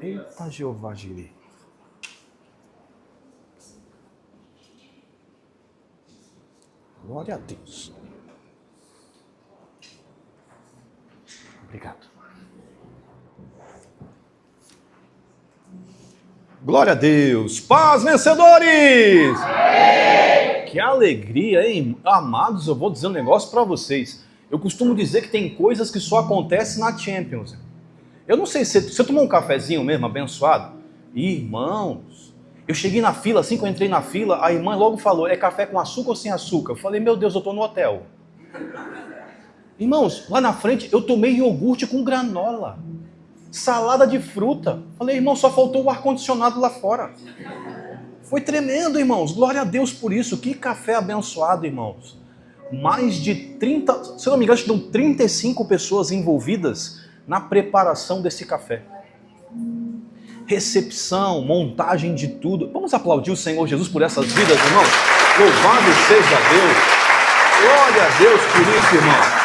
Eita, Jeová Jireh. Glória a Deus. Obrigado. Glória a Deus. Paz, vencedores! Amém. Que alegria, hein? Amados, eu vou dizer um negócio para vocês. Eu costumo dizer que tem coisas que só acontecem na Champions. Eu não sei se você tomou um cafezinho mesmo, abençoado. Irmãos, eu cheguei na fila, assim que eu entrei na fila, a irmã logo falou, é café com açúcar ou sem açúcar? Eu falei, meu Deus, eu tô no hotel. Irmãos, lá na frente eu tomei iogurte com granola, salada de fruta. Falei, irmão, só faltou o ar-condicionado lá fora. Foi tremendo, irmãos. Glória a Deus por isso. Que café abençoado, irmãos. Mais de 30, se eu não me engano, estão 35 pessoas envolvidas na preparação desse café. Recepção, montagem de tudo. Vamos aplaudir o Senhor Jesus por essas vidas, irmãos? Louvado seja Deus. Glória a Deus por isso, irmão.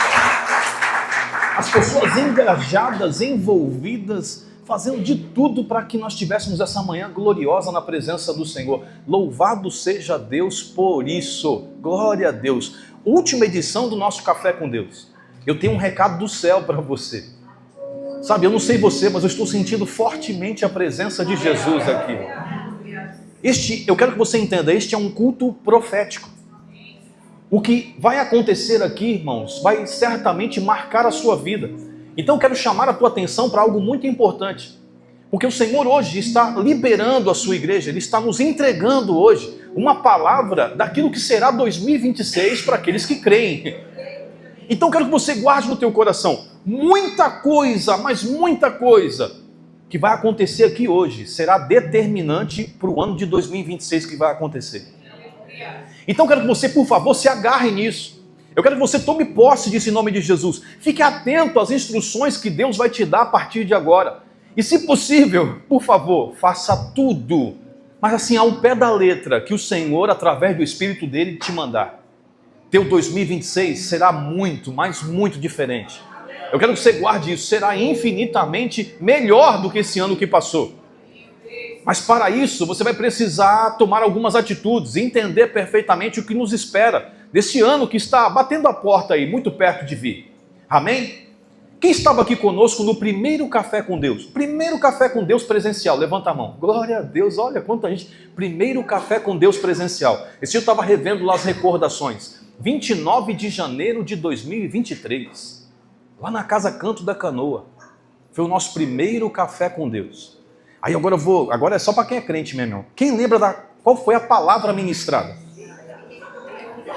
As pessoas engajadas, envolvidas, fazendo de tudo para que nós tivéssemos essa manhã gloriosa na presença do Senhor. Louvado seja Deus por isso. Glória a Deus. Última edição do nosso Café com Deus. Eu tenho um recado do céu para você. Sabe, eu não sei você, mas eu estou sentindo fortemente a presença de Jesus aqui. Eu quero que você entenda, este é um culto profético. O que vai acontecer aqui, irmãos, vai certamente marcar a sua vida. Então eu quero chamar a tua atenção para algo muito importante. Porque o Senhor hoje está liberando a sua igreja, Ele está nos entregando hoje uma palavra daquilo que será 2026 para aqueles que creem. Então eu quero que você guarde no teu coração muita coisa, mas muita coisa que vai acontecer aqui hoje será determinante para o ano de 2026 que vai acontecer. Então eu quero que você, por favor, se agarre nisso. Eu quero que você tome posse disso em nome de Jesus. Fique atento às instruções que Deus vai te dar a partir de agora. E se possível, por favor, faça tudo, mas assim, ao pé da letra, que o Senhor, através do Espírito dele, te mandar. Teu 2026 será muito, mas muito diferente. Eu quero que você guarde isso, será infinitamente melhor do que esse ano que passou. Mas para isso, você vai precisar tomar algumas atitudes, entender perfeitamente o que nos espera desse ano que está batendo a porta aí, muito perto de vir. Amém? Quem estava aqui conosco no primeiro Café com Deus? Primeiro Café com Deus presencial, levanta a mão. Glória a Deus, olha quanta gente. Primeiro Café com Deus presencial. Esse dia eu estava revendo lá as recordações. 29 de janeiro de 2023. Lá na Casa Canto da Canoa. Foi o nosso primeiro Café com Deus. Aí agora é só para quem é crente mesmo. Quem lembra qual foi a palavra ministrada?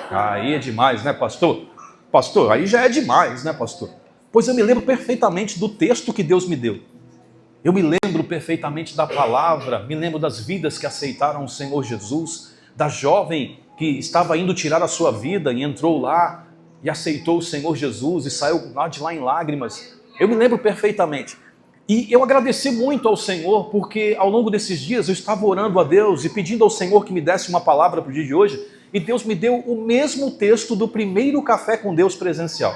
Aí é demais, né, pastor? Pastor, aí já é demais, né, pastor? Pois eu me lembro perfeitamente do texto que Deus me deu. Eu me lembro perfeitamente da palavra, me lembro das vidas que aceitaram o Senhor Jesus, da jovem que estava indo tirar a sua vida e entrou lá e aceitou o Senhor Jesus e saiu de lá em lágrimas. Eu me lembro perfeitamente. E eu agradeci muito ao Senhor, porque ao longo desses dias eu estava orando a Deus e pedindo ao Senhor que me desse uma palavra para o dia de hoje, e Deus me deu o mesmo texto do primeiro Café com Deus presencial.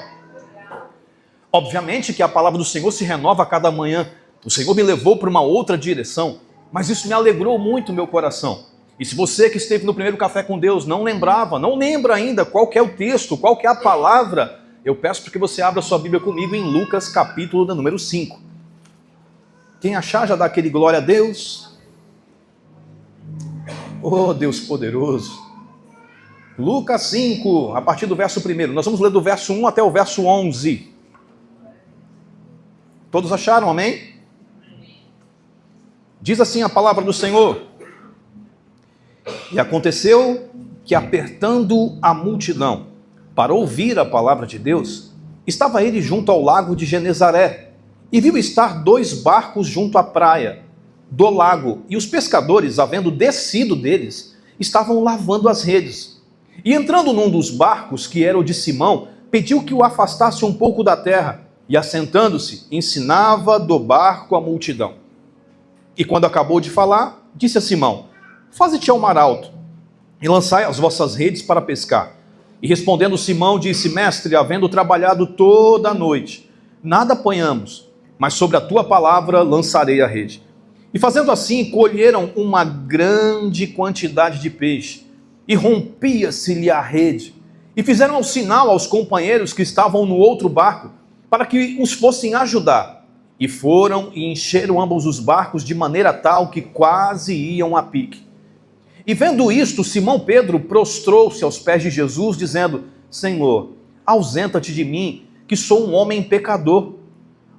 Obviamente que a palavra do Senhor se renova a cada manhã. O Senhor me levou para uma outra direção, mas isso me alegrou muito o meu coração. E se você que esteve no primeiro Café com Deus não lembra ainda qual que é o texto, qual que é a palavra, eu peço para que você abra sua Bíblia comigo em Lucas capítulo número 5. Quem achar já dá aquele glória a Deus. Oh, Deus poderoso. Lucas 5, a partir do verso 1. Nós vamos ler do verso 1 até o verso 11. Todos acharam, amém? Diz assim a palavra do Senhor. E aconteceu que, apertando a multidão para ouvir a palavra de Deus, estava ele junto ao lago de Genezaré, e viu estar 2 barcos junto à praia do lago, e os pescadores, havendo descido deles, estavam lavando as redes. E entrando num dos barcos, que era o de Simão, pediu que o afastasse um pouco da terra, e assentando-se, ensinava do barco a multidão. E quando acabou de falar, disse a Simão: faze-te ao mar alto, e lançai as vossas redes para pescar. E respondendo Simão, disse: mestre, havendo trabalhado toda a noite, nada apanhamos, mas sobre a tua palavra lançarei a rede. E fazendo assim, colheram uma grande quantidade de peixe, e rompia-se-lhe a rede. E fizeram sinal aos companheiros que estavam no outro barco, para que os fossem ajudar. E foram e encheram ambos os barcos de maneira tal que quase iam a pique. E vendo isto, Simão Pedro prostrou-se aos pés de Jesus, dizendo: Senhor, ausenta-te de mim, que sou um homem pecador.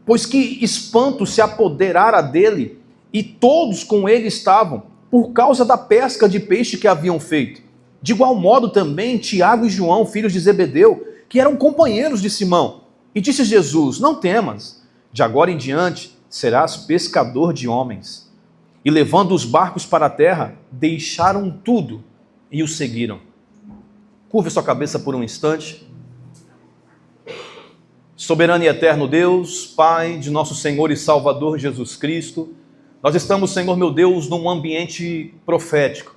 Pois que espanto se apoderara dele, e todos com ele estavam, por causa da pesca de peixe que haviam feito. De igual modo também Tiago e João, filhos de Zebedeu, que eram companheiros de Simão. E disse Jesus: não temas, de agora em diante serás pescador de homens. E levando os barcos para a terra, deixaram tudo e o seguiram. Curve sua cabeça por um instante. Soberano e eterno Deus, Pai de nosso Senhor e Salvador Jesus Cristo, nós estamos, Senhor meu Deus, num ambiente profético.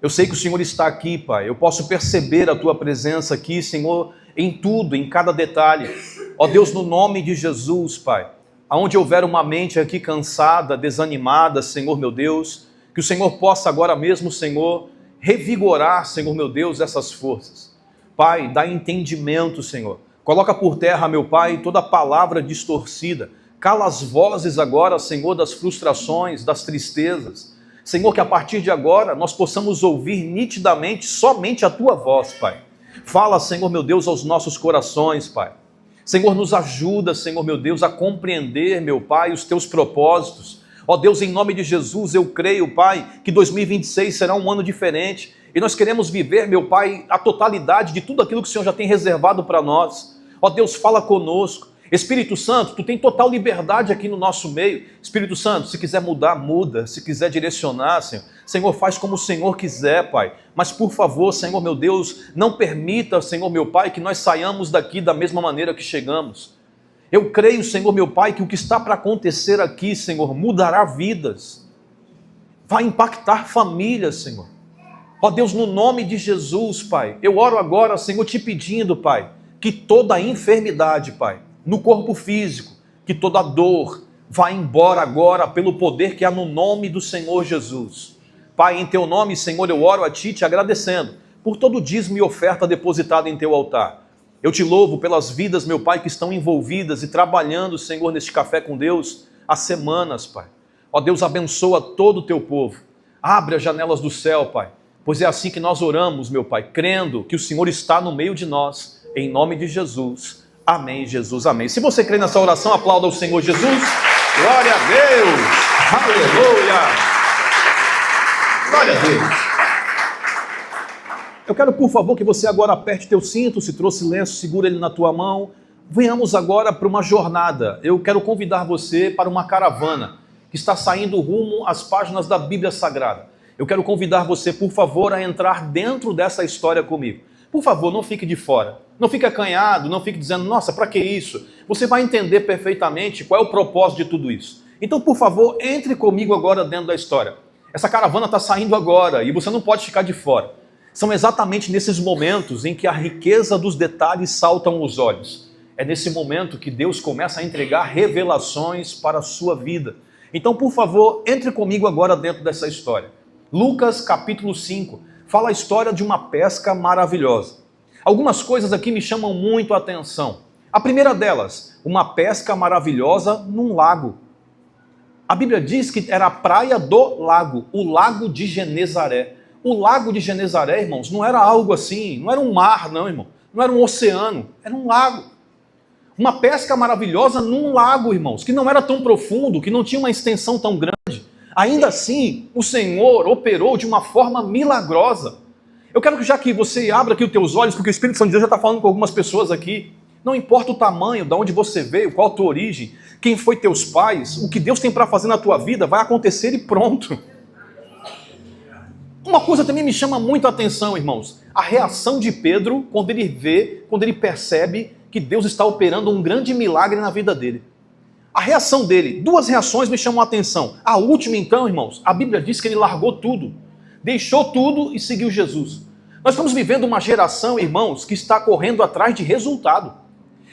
Eu sei que o Senhor está aqui, Pai. Eu posso perceber a Tua presença aqui, Senhor, em tudo, em cada detalhe. Ó Deus, no nome de Jesus, Pai, aonde houver uma mente aqui cansada, desanimada, Senhor meu Deus, que o Senhor possa agora mesmo, Senhor, revigorar, Senhor meu Deus, essas forças. Pai, dá entendimento, Senhor. Coloca por terra, meu Pai, toda palavra distorcida. Cala as vozes agora, Senhor, das frustrações, das tristezas. Senhor, que a partir de agora nós possamos ouvir nitidamente somente a Tua voz, Pai. Fala, Senhor, meu Deus, aos nossos corações, Pai. Senhor, nos ajuda, Senhor, meu Deus, a compreender, meu Pai, os Teus propósitos. Ó Deus, em nome de Jesus, eu creio, Pai, que 2026 será um ano diferente. E nós queremos viver, meu Pai, a totalidade de tudo aquilo que o Senhor já tem reservado para nós. Ó Deus, fala conosco. Espírito Santo, Tu tem total liberdade aqui no nosso meio. Espírito Santo, se quiser mudar, muda. Se quiser direcionar, Senhor, Senhor, faz como o Senhor quiser, Pai. Mas por favor, Senhor meu Deus, não permita, Senhor meu Pai, que nós saiamos daqui da mesma maneira que chegamos. Eu creio, Senhor meu Pai, que o que está para acontecer aqui, Senhor, mudará vidas. Vai impactar famílias, Senhor. Ó Deus, no nome de Jesus, Pai, eu oro agora, Senhor, te pedindo, Pai, que toda enfermidade, Pai, no corpo físico, que toda dor vá embora agora pelo poder que há no nome do Senhor Jesus. Pai, em Teu nome, Senhor, eu oro a Ti te agradecendo por todo o dízimo e oferta depositada em Teu altar. Eu Te louvo pelas vidas, meu Pai, que estão envolvidas e trabalhando, Senhor, neste Café com Deus há semanas, Pai. Ó Deus, abençoa todo o Teu povo. Abre as janelas do céu, Pai, pois é assim que nós oramos, meu Pai, crendo que o Senhor está no meio de nós, em nome de Jesus. Amém, Jesus, amém. Se você crê nessa oração, aplauda o Senhor Jesus. Glória a Deus. Aleluia. Glória a Deus. Eu quero, por favor, que você agora aperte teu cinto, se trouxe lenço, segura ele na tua mão. Venhamos agora para uma jornada. Eu quero convidar você para uma caravana que está saindo rumo às páginas da Bíblia Sagrada. Eu quero convidar você, por favor, a entrar dentro dessa história comigo. Por favor, não fique de fora. Não fique acanhado, não fique dizendo, nossa, para que isso? Você vai entender perfeitamente qual é o propósito de tudo isso. Então, por favor, entre comigo agora dentro da história. Essa caravana está saindo agora e você não pode ficar de fora. São exatamente nesses momentos em que a riqueza dos detalhes saltam aos olhos. É nesse momento que Deus começa a entregar revelações para a sua vida. Então, por favor, entre comigo agora dentro dessa história. Lucas capítulo 5 fala a história de uma pesca maravilhosa. Algumas coisas aqui me chamam muito a atenção. A primeira delas, uma pesca maravilhosa num lago. A Bíblia diz que era a praia do lago, o lago de Genezaré. O lago de Genezaré, irmãos, não era algo assim, não era um mar, não, irmão. Não era um oceano, era um lago. Uma pesca maravilhosa num lago, irmãos, que não era tão profundo, que não tinha uma extensão tão grande. Ainda assim, o Senhor operou de uma forma milagrosa. Eu quero que já que você abra aqui os teus olhos, porque o Espírito Santo de Deus já está falando com algumas pessoas aqui. Não importa o tamanho, de onde você veio, qual a tua origem, quem foi teus pais, o que Deus tem para fazer na tua vida vai acontecer e pronto. Uma coisa também me chama muito a atenção, irmãos. A reação de Pedro quando ele percebe que Deus está operando um grande milagre na vida dele. A reação dele, duas reações me chamam a atenção. A última então, irmãos, a Bíblia diz que ele largou tudo. Deixou tudo e seguiu Jesus. Nós estamos vivendo uma geração, irmãos, que está correndo atrás de resultado.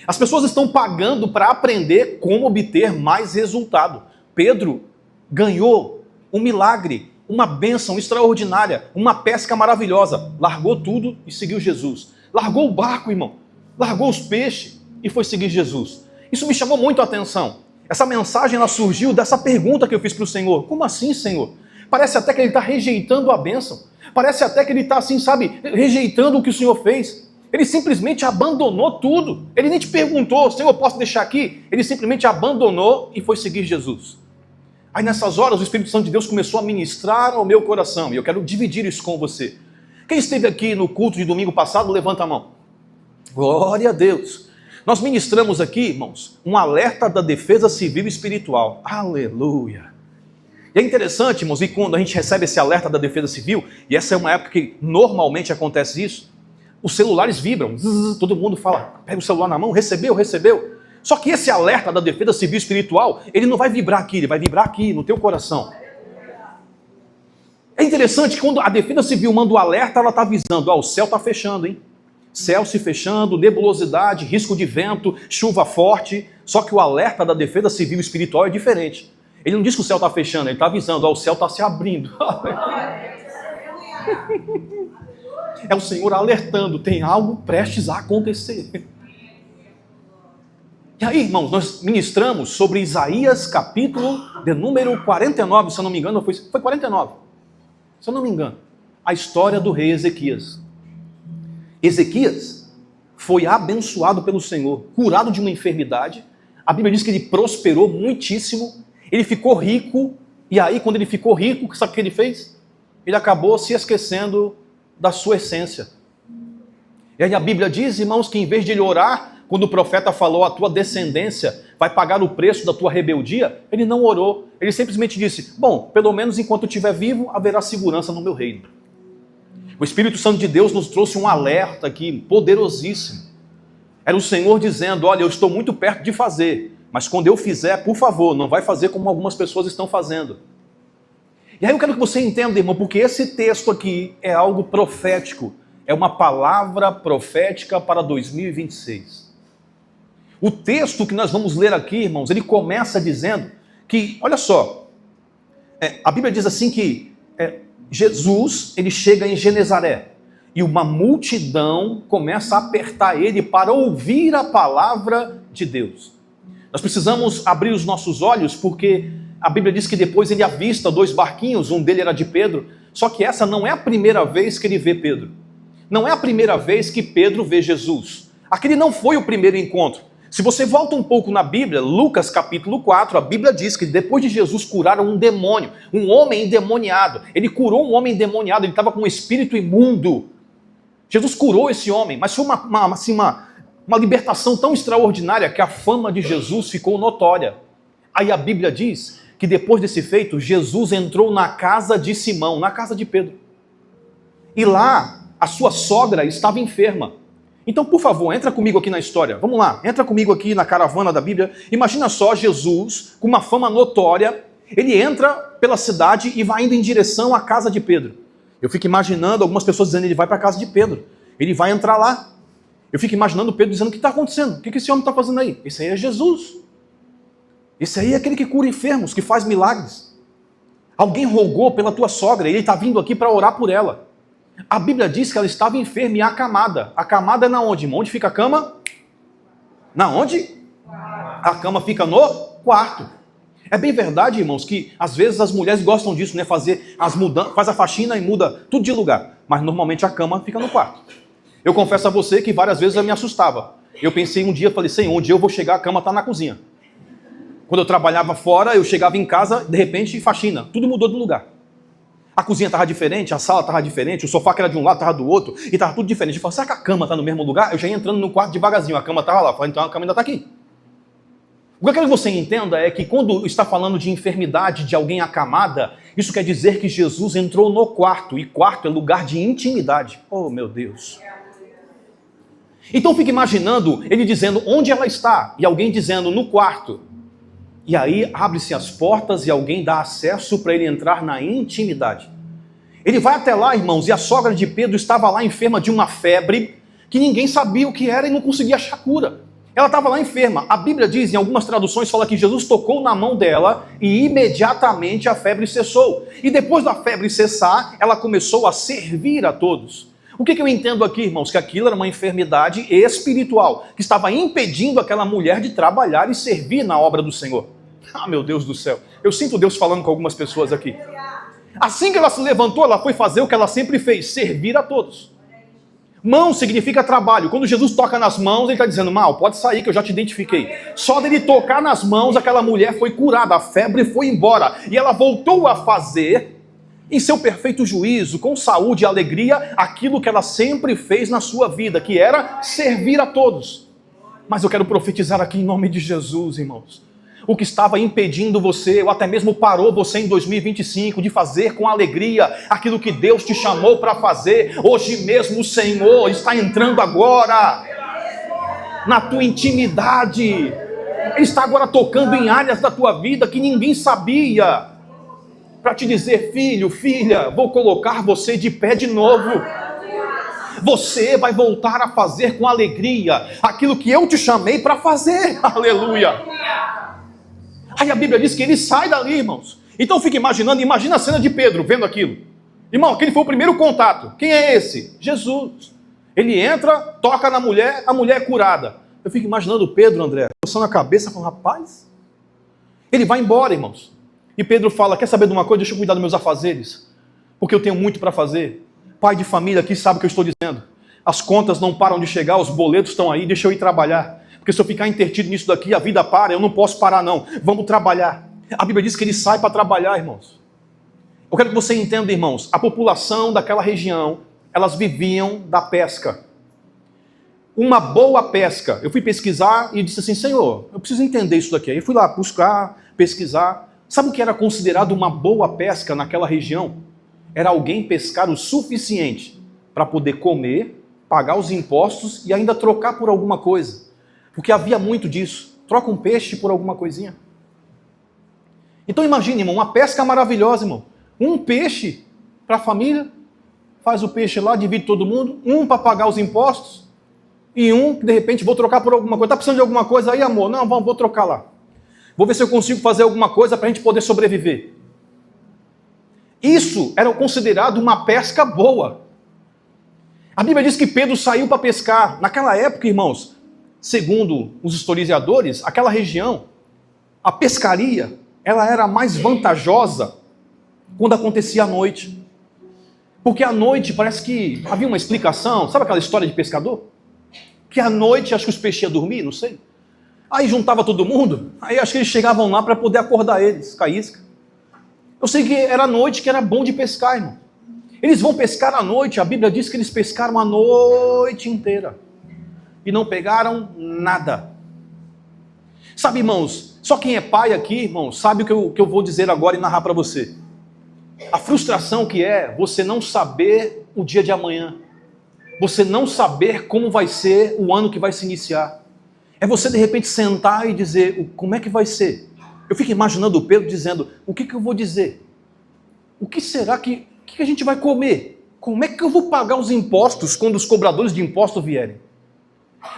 As pessoas estão pagando para aprender como obter mais resultado. Pedro ganhou um milagre, uma bênção extraordinária, uma pesca maravilhosa. Largou tudo e seguiu Jesus. Largou o barco, irmão. Largou os peixes e foi seguir Jesus. Isso me chamou muito a atenção. Essa mensagem ela surgiu dessa pergunta que eu fiz para o Senhor. Como assim, Senhor? Parece até que ele está rejeitando a bênção. Parece até que ele está assim, sabe, rejeitando o que o Senhor fez. Ele simplesmente abandonou tudo. Ele nem te perguntou, Senhor, posso deixar aqui? Ele simplesmente abandonou e foi seguir Jesus. Aí nessas horas o Espírito Santo de Deus começou a ministrar ao meu coração. E eu quero dividir isso com você. Quem esteve aqui no culto de domingo passado, levanta a mão. Glória a Deus. Nós ministramos aqui, irmãos, um alerta da defesa civil e espiritual. Aleluia. E é interessante, irmãos, e quando a gente recebe esse alerta da defesa civil, e essa é uma época que normalmente acontece isso, os celulares vibram, todo mundo fala, pega o celular na mão, recebeu. Só que esse alerta da defesa civil e espiritual, ele não vai vibrar aqui, ele vai vibrar aqui, no teu coração. É interessante que quando a defesa civil manda o alerta, ela está avisando, o céu está fechando, hein? Céu se fechando, nebulosidade, risco de vento, chuva forte. Só que o alerta da defesa civil e espiritual é diferente. Ele não diz que o céu está fechando, ele está avisando, o céu está se abrindo. É o Senhor alertando, tem algo prestes a acontecer. E aí, irmãos, nós ministramos sobre Isaías capítulo de número 49, se eu não me engano, foi 49. Se eu não me engano, a história do rei Ezequias. Ezequias foi abençoado pelo Senhor, curado de uma enfermidade. A Bíblia diz que ele prosperou muitíssimo, ele ficou rico, e aí quando ele ficou rico, sabe o que ele fez? Ele acabou se esquecendo da sua essência. E aí a Bíblia diz, irmãos, que em vez de ele orar, quando o profeta falou, a tua descendência vai pagar o preço da tua rebeldia, ele não orou, ele simplesmente disse, bom, pelo menos enquanto eu estiver vivo, haverá segurança no meu reino. O Espírito Santo de Deus nos trouxe um alerta aqui, poderosíssimo. Era o Senhor dizendo, olha, eu estou muito perto de fazer, mas quando eu fizer, por favor, não vai fazer como algumas pessoas estão fazendo. E aí eu quero que você entenda, irmão, porque esse texto aqui é algo profético, é uma palavra profética para 2026. O texto que nós vamos ler aqui, irmãos, ele começa dizendo que, olha só, a Bíblia diz assim que Jesus, ele chega em Genezaré e uma multidão começa a apertar ele para ouvir a palavra de Deus. Nós precisamos abrir os nossos olhos porque a Bíblia diz que depois ele avista 2 barquinhos, um dele era de Pedro, só que essa não é a primeira vez que ele vê Pedro. Não é a primeira vez que Pedro vê Jesus. Aquele não foi o primeiro encontro. Se você volta um pouco na Bíblia, Lucas capítulo 4, a Bíblia diz que depois de Jesus curar um demônio, um homem endemoniado, ele curou um homem endemoniado, ele estava com um espírito imundo. Jesus curou esse homem, mas foi uma libertação tão extraordinária que a fama de Jesus ficou notória. Aí a Bíblia diz que depois desse feito, Jesus entrou na casa de Simão, na casa de Pedro. E lá, a sua sogra estava enferma. Então, por favor, entra comigo aqui na história. Vamos lá, entra comigo aqui na caravana da Bíblia. Imagina só Jesus, com uma fama notória, ele entra pela cidade e vai indo em direção à casa de Pedro. Eu fico imaginando algumas pessoas dizendo, ele vai para a casa de Pedro. Ele vai entrar lá. Eu fico imaginando Pedro dizendo, o que está acontecendo? O que esse homem está fazendo aí? Esse aí é Jesus. Esse aí é aquele que cura enfermos, que faz milagres. Alguém rogou pela tua sogra e ele está vindo aqui para orar por ela. A Bíblia diz que ela estava enferma e acamada. Acamada é na onde, irmão? Onde fica a cama? Na onde? A cama fica no quarto. É bem verdade, irmãos, que às vezes as mulheres gostam disso, né? Fazer as mudanças, faz a faxina e muda tudo de lugar. Mas normalmente a cama fica no quarto. Eu confesso a você que várias vezes eu me assustava. Eu pensei um dia, falei, Senhor, um dia eu vou chegar, a cama está na cozinha. Quando eu trabalhava fora, eu chegava em casa, de repente, faxina. Tudo mudou de lugar. A cozinha estava diferente, a sala estava diferente, o sofá que era de um lado estava do outro, e estava tudo diferente. Eu falei, será que a cama está no mesmo lugar? Eu já ia entrando no quarto devagarzinho, a cama estava lá. Eu falei, então a cama ainda está aqui. O que eu quero que você entenda é que quando está falando de enfermidade de alguém acamada, isso quer dizer que Jesus entrou no quarto, e quarto é lugar de intimidade. Oh, meu Deus. Então fica imaginando ele dizendo onde ela está, e alguém dizendo no quarto. E aí abre-se as portas e alguém dá acesso para ele entrar na intimidade. Ele vai até lá, irmãos, e a sogra de Pedro estava lá enferma de uma febre que ninguém sabia o que era e não conseguia achar cura. Ela estava lá enferma. A Bíblia diz, em algumas traduções, fala que Jesus tocou na mão dela e imediatamente a febre cessou. E depois da febre cessar, ela começou a servir a todos. O que eu entendo aqui, irmãos? Que aquilo era uma enfermidade espiritual, que estava impedindo aquela mulher de trabalhar e servir na obra do Senhor. Ah, meu Deus do céu. Eu sinto Deus falando com algumas pessoas aqui. Assim que ela se levantou, ela foi fazer o que ela sempre fez, servir a todos. Mão significa trabalho. Quando Jesus toca nas mãos, ele está dizendo, mal, pode sair que eu já te identifiquei. Só dele tocar nas mãos, aquela mulher foi curada, a febre foi embora. E ela voltou a fazer, em seu perfeito juízo, com saúde e alegria, aquilo que ela sempre fez na sua vida, que era servir a todos. Mas eu quero profetizar aqui em nome de Jesus, irmãos. O que estava impedindo você, ou até mesmo parou você em 2025 de fazer com alegria aquilo que Deus te chamou para fazer, hoje mesmo o Senhor está entrando agora na tua intimidade. Ele está agora tocando em áreas da tua vida que ninguém sabia, para te dizer, filho, filha, vou colocar você de pé de novo. Você vai voltar a fazer com alegria aquilo que eu te chamei para fazer. Aleluia. Aí a Bíblia diz que ele sai dali, irmãos. Então fica imaginando, imagina a cena de Pedro vendo aquilo. Irmão, aquele foi o primeiro contato. Quem é esse? Jesus. Ele entra, toca na mulher, a mulher é curada. Eu fico imaginando Pedro, André, coçando a cabeça, falando, rapaz. Ele vai embora, irmãos. E Pedro fala, quer saber de uma coisa? Deixa eu cuidar dos meus afazeres. Porque eu tenho muito para fazer. Pai de família aqui sabe o que eu estou dizendo. As contas não param de chegar, os boletos estão aí, deixa eu ir trabalhar. Porque se eu ficar intertido nisso daqui, a vida para, eu não posso parar não. Vamos trabalhar. A Bíblia diz que ele sai para trabalhar, irmãos. Eu quero que você entenda, irmãos, a população daquela região, elas viviam da pesca. Uma boa pesca. Eu fui pesquisar e disse assim, Senhor, eu preciso entender isso daqui. Aí eu fui lá buscar, pesquisar. Sabe o que era considerado uma boa pesca naquela região? Era alguém pescar o suficiente para poder comer, pagar os impostos e ainda trocar por alguma coisa. Porque havia muito disso. Troca um peixe por alguma coisinha. Então imagine, irmão, uma pesca maravilhosa, irmão. Um peixe para a família, faz o peixe lá, divide todo mundo. Um para pagar os impostos. E um que de repente vou trocar por alguma coisa. Está precisando de alguma coisa aí, amor? Não, vou trocar lá. Vou ver se eu consigo fazer alguma coisa para a gente poder sobreviver. Isso era considerado uma pesca boa. A Bíblia diz que Pedro saiu para pescar. Naquela época, irmãos, segundo os historiadores, aquela região, a pescaria, ela era mais vantajosa quando acontecia à noite. Porque à noite parece que havia uma explicação, sabe aquela história de pescador? Que à noite acho que os peixes iam dormir, não sei. Aí juntava todo mundo, aí acho que eles chegavam lá para poder acordar eles, com a isca. Eu sei que era à noite que era bom de pescar, irmão. Eles vão pescar à noite, a Bíblia diz que eles pescaram a noite inteira. E não pegaram nada. Sabe, irmãos, só quem é pai aqui, irmãos, sabe o que eu vou dizer agora e narrar para você. A frustração que é você não saber o dia de amanhã. Você não saber como vai ser o ano que vai se iniciar. É você de repente sentar e dizer, como é que vai ser? Eu fico imaginando o Pedro dizendo, o que eu vou dizer? O que será que a gente vai comer? Como é que eu vou pagar os impostos quando os cobradores de impostos vierem?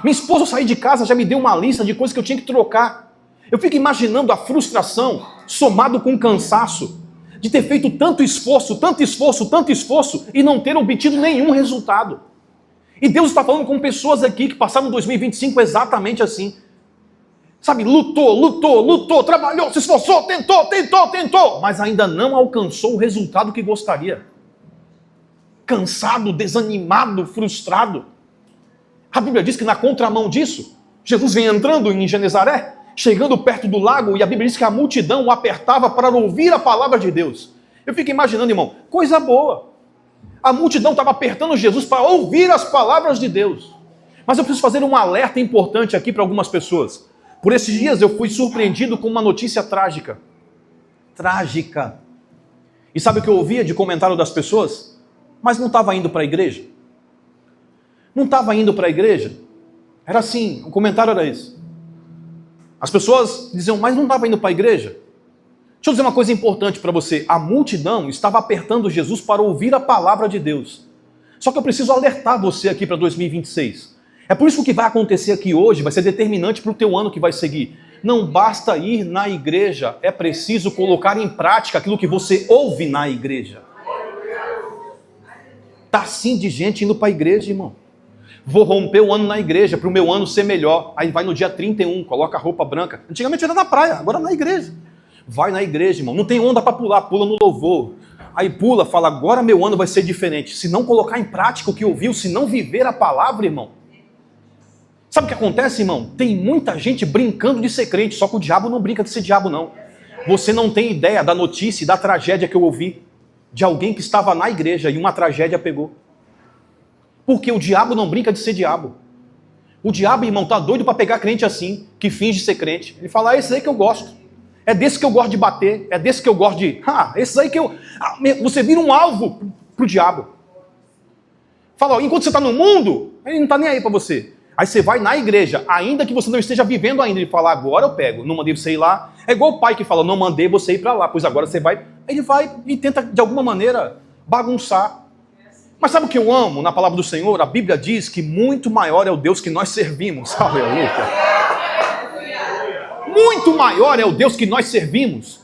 Minha esposa sair de casa já me deu uma lista de coisas que eu tinha que trocar. Eu fico imaginando a frustração, somado com o cansaço, de ter feito tanto esforço, e não ter obtido nenhum resultado. E Deus está falando com pessoas aqui que passaram 2025 exatamente assim. Sabe, lutou, trabalhou, se esforçou, tentou, mas ainda não alcançou o resultado que gostaria. Cansado, desanimado, frustrado. A Bíblia diz que na contramão disso, Jesus vem entrando em Genezaré, chegando perto do lago, e a Bíblia diz que a multidão o apertava para ouvir a palavra de Deus. Eu fico imaginando, irmão, coisa boa. A multidão estava apertando Jesus para ouvir as palavras de Deus. Mas eu preciso fazer um alerta importante aqui para algumas pessoas. Por esses dias eu fui surpreendido com uma notícia trágica. Trágica. E sabe o que eu ouvia de comentário das pessoas? Mas não estava indo para a igreja? Não estava indo para a igreja? Era assim, o comentário era esse. As pessoas diziam, mas não estava indo para a igreja? Deixa eu dizer uma coisa importante para você. A multidão estava apertando Jesus para ouvir a palavra de Deus. Só que eu preciso alertar você aqui para 2026. É por isso que o que vai acontecer aqui hoje vai ser determinante para o teu ano que vai seguir. Não basta ir na igreja, é preciso colocar em prática aquilo que você ouve na igreja. Tá assim de gente indo para a igreja, irmão. Vou romper o ano na igreja para o meu ano ser melhor. Aí vai no dia 31, coloca a roupa branca. Antigamente era na praia, agora na igreja. Vai na igreja, irmão. Não tem onda para pular, pula no louvor. Aí pula, fala, agora meu ano vai ser diferente. Se não colocar em prática o que ouviu, se não viver a palavra, irmão. Sabe o que acontece, irmão? Tem muita gente brincando de ser crente, só que o diabo não brinca de ser diabo, não. Você não tem ideia da notícia e da tragédia que eu ouvi de alguém que estava na igreja e uma tragédia pegou. Porque o diabo não brinca de ser diabo. O diabo, irmão, tá doido para pegar crente assim, que finge ser crente. Ele fala, esse aí que eu gosto. É desse que eu gosto de bater. É desse que eu gosto de... esse aí que eu... você vira um alvo pro diabo. Fala, enquanto você está no mundo, ele não está nem aí para você. Aí você vai na igreja, ainda que você não esteja vivendo ainda, ele fala, agora eu pego, não mandei você ir lá. É igual o pai que fala, não mandei você ir para lá, pois agora você vai. Ele vai e tenta, de alguma maneira, bagunçar. Mas sabe o que eu amo na palavra do Senhor? A Bíblia diz que muito maior é o Deus que nós servimos. Aleluia. Muito maior é o Deus que nós servimos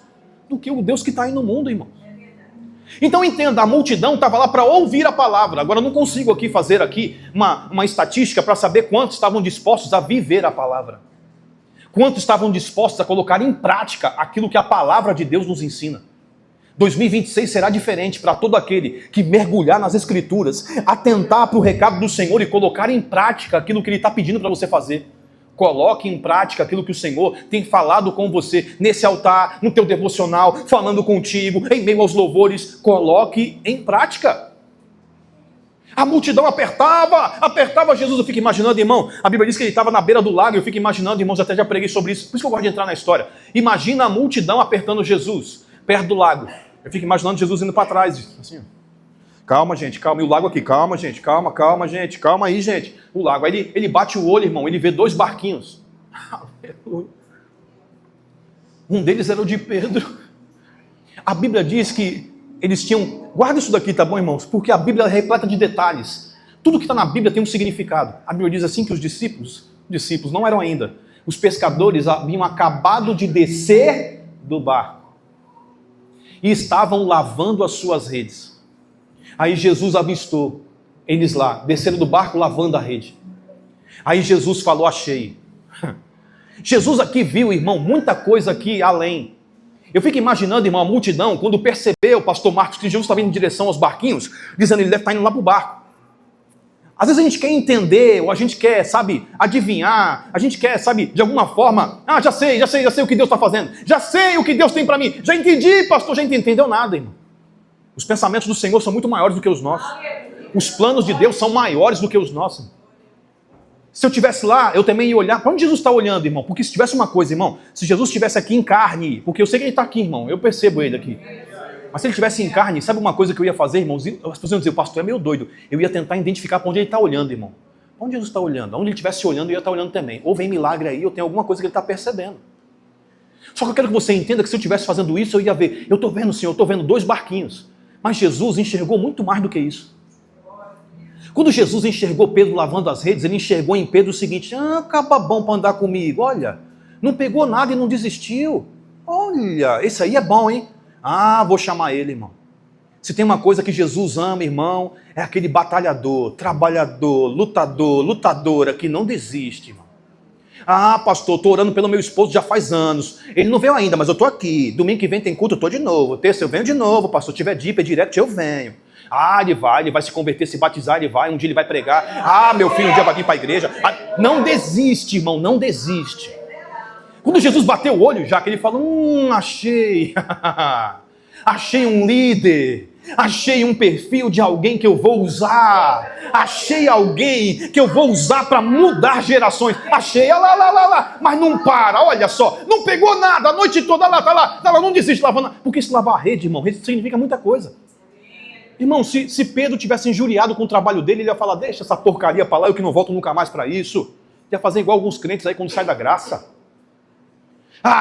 do que o Deus que está aí no mundo, irmão. Então entenda, a multidão estava lá para ouvir a palavra. Agora eu não consigo aqui fazer uma estatística para saber quantos estavam dispostos a viver a palavra. Quantos estavam dispostos a colocar em prática aquilo que a palavra de Deus nos ensina. 2026 será diferente para todo aquele que mergulhar nas Escrituras, atentar para o recado do Senhor e colocar em prática aquilo que Ele está pedindo para você fazer. Coloque em prática aquilo que o Senhor tem falado com você, nesse altar, no teu devocional, falando contigo, em meio aos louvores. Coloque em prática. A multidão apertava Jesus. Eu fico imaginando, irmão, a Bíblia diz que ele estava na beira do lago. Eu fico imaginando, irmãos, até já preguei sobre isso. Por isso que eu gosto de entrar na história. Imagina a multidão apertando Jesus, perto do lago. Eu fico imaginando Jesus indo para trás, assim, ó. Calma, gente, calma. E o lago aqui, calma, gente, calma, gente, calma aí, gente. O lago, aí ele bate o olho, irmão, ele vê 2 barquinhos. Aleluia. Um deles era o de Pedro. A Bíblia diz que eles tinham... Guarda isso daqui, tá bom, irmãos? Porque a Bíblia é repleta de detalhes. Tudo que está na Bíblia tem um significado. A Bíblia diz assim que os discípulos não eram ainda. Os pescadores haviam acabado de descer do barco e estavam lavando as suas redes. Aí Jesus avistou eles lá, desceram do barco lavando a rede. Aí Jesus falou, achei. Jesus aqui viu, irmão, muita coisa aqui além. Eu fico imaginando, irmão, a multidão, quando percebeu, pastor Marcos, que Jesus estava indo em direção aos barquinhos, dizendo, ele deve estar indo lá para o barco. Às vezes a gente quer entender, ou a gente quer, sabe, adivinhar, a gente quer, sabe, de alguma forma, já sei o que Deus está fazendo, já sei o que Deus tem para mim, já entendi, pastor, já entendeu nada, irmão. Os pensamentos do Senhor são muito maiores do que os nossos. Os planos de Deus são maiores do que os nossos. Se eu estivesse lá, eu também ia olhar. Para onde Jesus está olhando, irmão? Porque se tivesse uma coisa, irmão, se Jesus estivesse aqui em carne, porque eu sei que ele está aqui, irmão, eu percebo ele aqui. Mas se ele estivesse em carne, sabe uma coisa que eu ia fazer, irmãos? As pessoas iam dizer, o pastor é meio doido. Eu ia tentar identificar para onde ele está olhando, irmão. Para onde Jesus está olhando? Onde ele estivesse olhando, eu ia estar olhando também. Ou vem milagre aí, ou tem alguma coisa que ele está percebendo. Só que eu quero que você entenda que se eu estivesse fazendo isso, eu ia ver. Eu estou vendo, Senhor, eu estou vendo 2 barquinhos. Mas Jesus enxergou muito mais do que isso. Quando Jesus enxergou Pedro lavando as redes, ele enxergou em Pedro o seguinte, acaba bom para andar comigo, olha, não pegou nada e não desistiu. Olha, esse aí é bom, hein? Vou chamar ele, irmão. Se tem uma coisa que Jesus ama, irmão, é aquele batalhador, trabalhador, lutadora que não desiste, irmão. Pastor, estou orando pelo meu esposo já faz anos. Ele não veio ainda, mas eu estou aqui. Domingo que vem tem culto, eu estou de novo. Terça eu venho de novo, pastor. Se tiver DIP, direct, eu venho. Ele vai se converter, se batizar, ele vai. Um dia ele vai pregar. Meu filho um dia vai vir para a igreja. Não desiste, irmão, não desiste. Quando Jesus bateu o olho, já que ele falou, achei. Achei um líder. Achei um perfil de alguém que eu vou usar. Achei alguém que eu vou usar para mudar gerações. Achei, lá. Mas não para, olha só. Não pegou nada, a noite toda lá, tá lá, não desiste lavando. Porque se lavar a rede, irmão, rede significa muita coisa. Irmão, se Pedro tivesse injuriado com o trabalho dele, ele ia falar, deixa essa porcaria para lá, eu que não volto nunca mais para isso. Ia fazer igual alguns crentes aí quando sai da graça.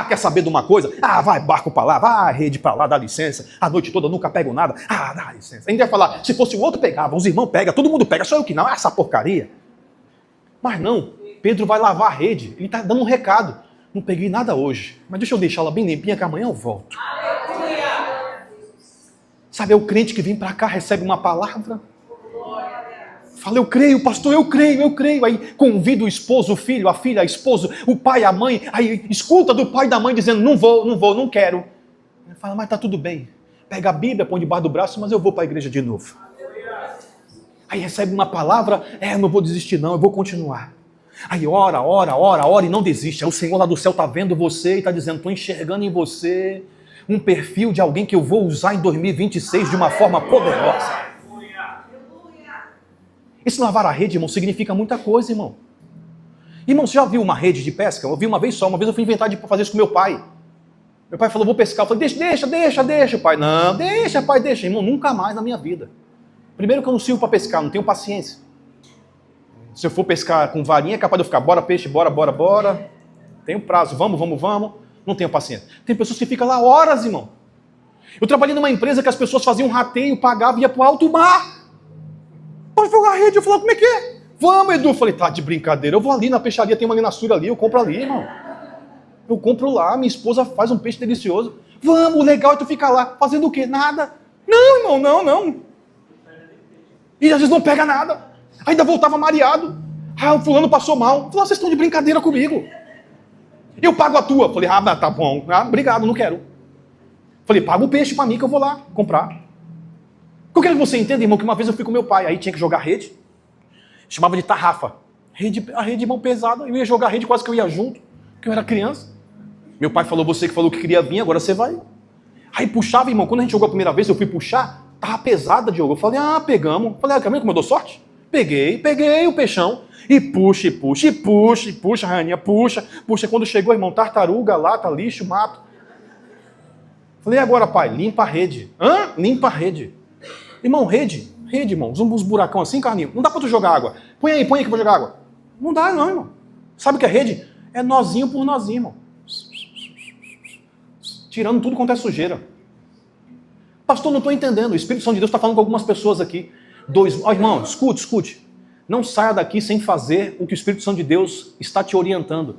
Quer saber de uma coisa? Vai barco para lá, vai rede para lá, dá licença. A noite toda eu nunca pego nada. Dá licença. A gente ia falar, se fosse o outro pegava, os irmãos pegam, todo mundo pega, só eu que não, essa porcaria. Mas não, Pedro vai lavar a rede. Ele está dando um recado. Não peguei nada hoje, mas deixa eu deixá-la bem limpinha que amanhã eu volto. Sabe, é o crente que vem para cá, recebe uma palavra. Fala, eu creio, pastor, eu creio. Aí convida o esposo, o filho, a filha, a esposa, o pai, a mãe. Aí escuta do pai e da mãe dizendo, não vou, não quero. Ele fala, mas tá tudo bem. Pega a Bíblia, põe debaixo do braço, mas eu vou para a igreja de novo. Aí recebe uma palavra, não vou desistir não, eu vou continuar. Aí ora e não desiste. Aí o Senhor lá do céu está vendo você e está dizendo, estou enxergando em você um perfil de alguém que eu vou usar em 2026 de uma forma poderosa. Esse lavar a rede, irmão, significa muita coisa, irmão. Irmão, você já viu uma rede de pesca? Eu vi uma vez só, uma vez eu fui inventar de fazer isso com meu pai. Meu pai falou, vou pescar. Eu falei, deixa, pai. Não, deixa, pai, deixa. Irmão, nunca mais na minha vida. Primeiro que eu não sirvo para pescar, não tenho paciência. Se eu for pescar com varinha, é capaz de eu ficar, bora peixe, bora. Tenho prazo, vamos. Não tenho paciência. Tem pessoas que ficam lá horas, irmão. Eu trabalhei numa empresa que as pessoas faziam um rateio, pagavam e ia pro alto mar. Pode jogar a rede. Eu falei, como é que é? Vamos, Edu. Eu falei, tá de brincadeira. Eu vou ali na peixaria, tem uma linaçura ali, eu compro ali, irmão. Eu compro lá, minha esposa faz um peixe delicioso. Vamos, legal, e tu fica lá. Fazendo o quê? Nada. Não, irmão, não. E às vezes não pega nada. Ainda voltava mareado. O fulano passou mal. Eu falei, vocês estão de brincadeira comigo. Eu pago a tua. Eu falei, tá bom. Obrigado, não quero. Falei, paga o peixe pra mim que eu vou lá comprar. Eu quero que você entenda, irmão, que uma vez eu fui com meu pai, aí tinha que jogar rede. Chamava de tarrafa. A rede, irmão, pesada. Eu ia jogar rede, quase que eu ia junto, porque eu era criança. Meu pai falou, você que falou que queria vir, agora você vai. Aí puxava, irmão, quando a gente jogou a primeira vez, eu fui puxar, tava pesada, Diogo. Eu falei, pegamos. Falei, tá vendo como eu dou sorte? Peguei o peixão. E puxa, Rainha, puxa. Quando chegou, irmão, tartaruga, lata, lixo, mato. Falei, agora, pai, limpa a rede. Limpa a rede. Irmão, rede, irmão, uns buracão assim, Carlinhos, não dá pra tu jogar água. Põe aí que eu vou jogar água. Não dá não, irmão. Sabe o que é rede? É nozinho por nozinho, irmão. Tirando tudo quanto é sujeira. Pastor, não estou entendendo. O Espírito Santo de Deus está falando com algumas pessoas aqui. Irmão, escute. Não saia daqui sem fazer o que o Espírito Santo de Deus está te orientando.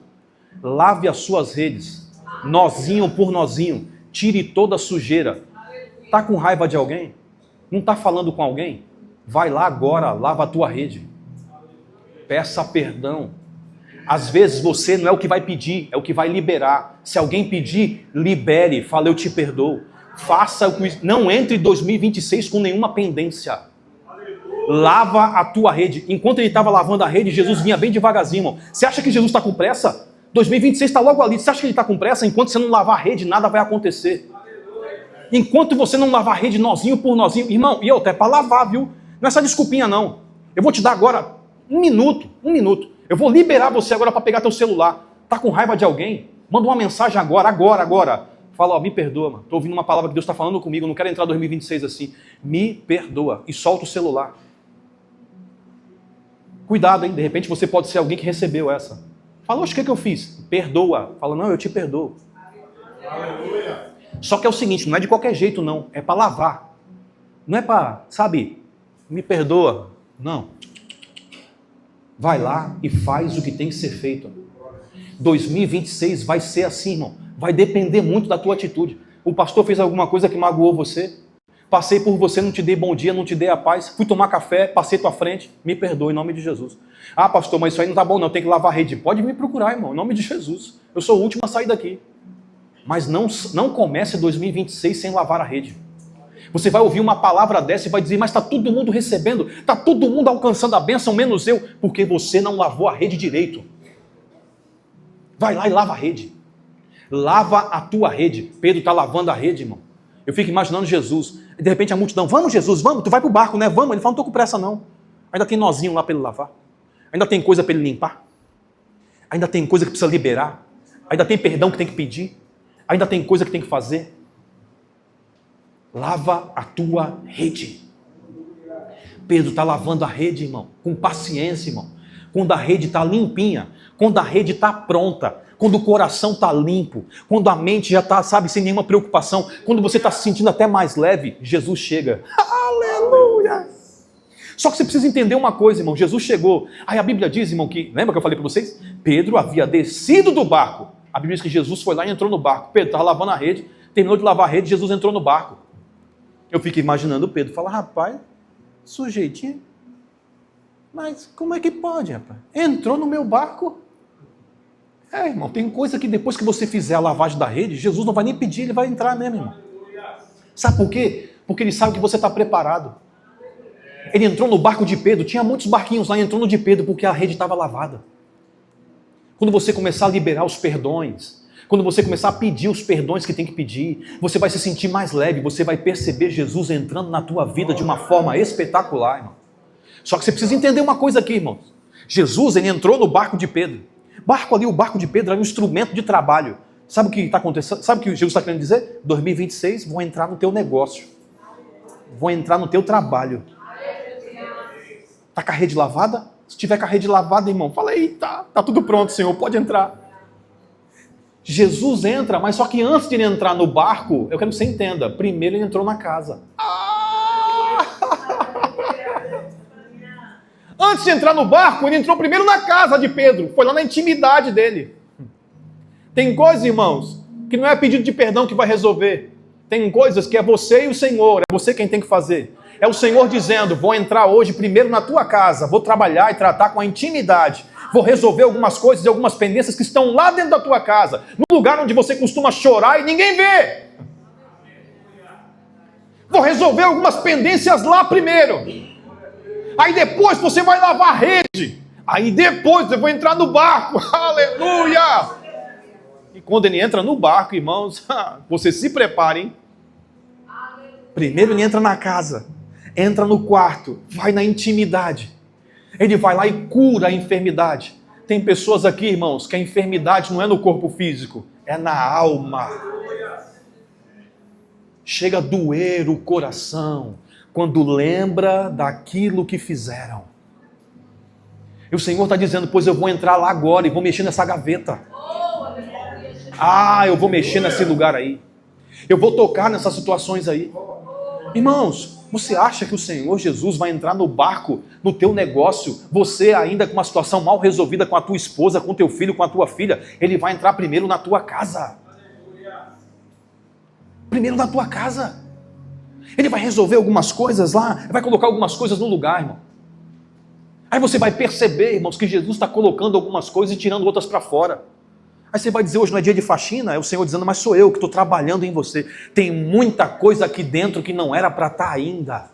Lave as suas redes, nozinho por nozinho. Tire toda a sujeira. Está com raiva de alguém? Não está falando com alguém? Vai lá agora, lava a tua rede. Peça perdão. Às vezes você não é o que vai pedir, é o que vai liberar. Se alguém pedir, libere. Fala, eu te perdoo. Faça o que... Não entre em 2026 com nenhuma pendência. Lava a tua rede. Enquanto ele estava lavando a rede, Jesus vinha bem devagarzinho, irmão. Você acha que Jesus está com pressa? 2026 está logo ali. Você acha que ele está com pressa? Enquanto você não lavar a rede, nada vai acontecer. Enquanto você não lavar a rede nozinho por nozinho, irmão, e até para lavar, viu? Não é essa desculpinha, não. Eu vou te dar agora um minuto. Eu vou liberar você agora para pegar teu celular. Tá com raiva de alguém? Manda uma mensagem agora. Fala, me perdoa, mano. Tô ouvindo uma palavra que Deus está falando comigo, não quero entrar em 2026 assim. Me perdoa. E solta o celular. Cuidado, hein? De repente você pode ser alguém que recebeu essa. Fala, o que eu fiz? Perdoa. Fala, não, eu te perdoo. Aleluia. Só que é o seguinte, não é de qualquer jeito não, é para lavar. Não é para, me perdoa. Não. Vai lá e faz o que tem que ser feito. 2026 vai ser assim, irmão. Vai depender muito da tua atitude. O pastor fez alguma coisa que magoou você. Passei por você, não te dei bom dia, não te dei a paz. Fui tomar café, passei tua frente. Me perdoa em nome de Jesus. Pastor, mas isso aí não tá bom não, tem que lavar a rede. Pode me procurar, irmão, em nome de Jesus. Eu sou o último a sair daqui. Mas não comece 2026 sem lavar a rede. Você vai ouvir uma palavra dessa e vai dizer, mas está todo mundo recebendo, está todo mundo alcançando a bênção, menos eu, porque você não lavou a rede direito. Vai lá e lava a rede. Lava a tua rede. Pedro está lavando a rede, irmão. Eu fico imaginando Jesus. E de repente a multidão, vamos Jesus, vamos, tu vai pro barco, né? Vamos. Ele fala, não estou com pressa não. Ainda tem nozinho lá para ele lavar. Ainda tem coisa para ele limpar. Ainda tem coisa que precisa liberar. Ainda tem perdão que tem que pedir. Ainda tem coisa que tem que fazer. Lava a tua rede. Pedro está lavando a rede, irmão, com paciência, irmão. Quando a rede está limpinha, quando a rede está pronta, quando o coração está limpo, quando a mente já está, sem nenhuma preocupação, quando você está se sentindo até mais leve, Jesus chega. Aleluia! Só que você precisa entender uma coisa, irmão. Jesus chegou. Aí a Bíblia diz, irmão, que... Lembra que eu falei para vocês? Pedro havia descido do barco. A Bíblia diz que Jesus foi lá e entrou no barco. Pedro estava lavando a rede. Terminou de lavar a rede, Jesus entrou no barco. Eu fico imaginando Pedro. Fala, rapaz, sujeitinho. Mas como é que pode, rapaz? Entrou no meu barco? Irmão, tem coisa que depois que você fizer a lavagem da rede, Jesus não vai nem pedir, ele vai entrar mesmo, irmão. Sabe por quê? Porque ele sabe que você está preparado. Ele entrou no barco de Pedro, tinha muitos barquinhos lá, entrou no de Pedro porque a rede estava lavada. Quando você começar a liberar os perdões, quando você começar a pedir os perdões que tem que pedir, você vai se sentir mais leve, você vai perceber Jesus entrando na tua vida de uma forma espetacular, irmão. Só que você precisa entender uma coisa aqui, irmãos. Jesus, ele entrou no barco de Pedro. O barco de Pedro era um instrumento de trabalho. Sabe o que está acontecendo? Sabe o que Jesus está querendo dizer? 2026, vou entrar no teu negócio. Vou entrar no teu trabalho. Está com a rede lavada? Se tiver com a rede lavada, irmão, fala, eita, está tudo pronto, Senhor, pode entrar. Jesus entra, mas só que antes de ele entrar no barco, eu quero que você entenda, primeiro ele entrou na casa. Antes de entrar no barco, ele entrou primeiro na casa de Pedro, foi lá na intimidade dele. Tem coisas, irmãos, que não é pedido de perdão que vai resolver. Tem coisas que é você e o Senhor, é você quem tem que fazer. É o Senhor dizendo, vou entrar hoje primeiro na tua casa, vou trabalhar e tratar com a intimidade. Vou resolver algumas coisas e algumas pendências que estão lá dentro da tua casa, no lugar onde você costuma chorar e ninguém vê. Vou resolver algumas pendências lá primeiro. Aí depois você vai lavar a rede. Aí depois eu vou entrar no barco. Aleluia! E quando ele entra no barco, irmãos, vocês se preparem. Primeiro ele entra na casa, entra no quarto, vai na intimidade. Ele vai lá e cura a enfermidade. Tem pessoas aqui, irmãos, que a enfermidade não é no corpo físico, é na alma. Chega a doer o coração quando lembra daquilo que fizeram. E o Senhor está dizendo, pois eu vou entrar lá agora e vou mexer nessa gaveta. Eu vou mexer nesse lugar aí. Eu vou tocar nessas situações aí. Irmãos, você acha que o Senhor Jesus vai entrar no barco, no teu negócio, você ainda com uma situação mal resolvida com a tua esposa, com o teu filho, com a tua filha, ele vai entrar primeiro na tua casa. Primeiro na tua casa. Ele vai resolver algumas coisas lá, vai colocar algumas coisas no lugar, irmão. Aí você vai perceber, irmãos, que Jesus está colocando algumas coisas e tirando outras para fora. Aí você vai dizer, hoje não é dia de faxina, é o Senhor dizendo, mas sou eu que estou trabalhando em você. Tem muita coisa aqui dentro que não era para estar ainda.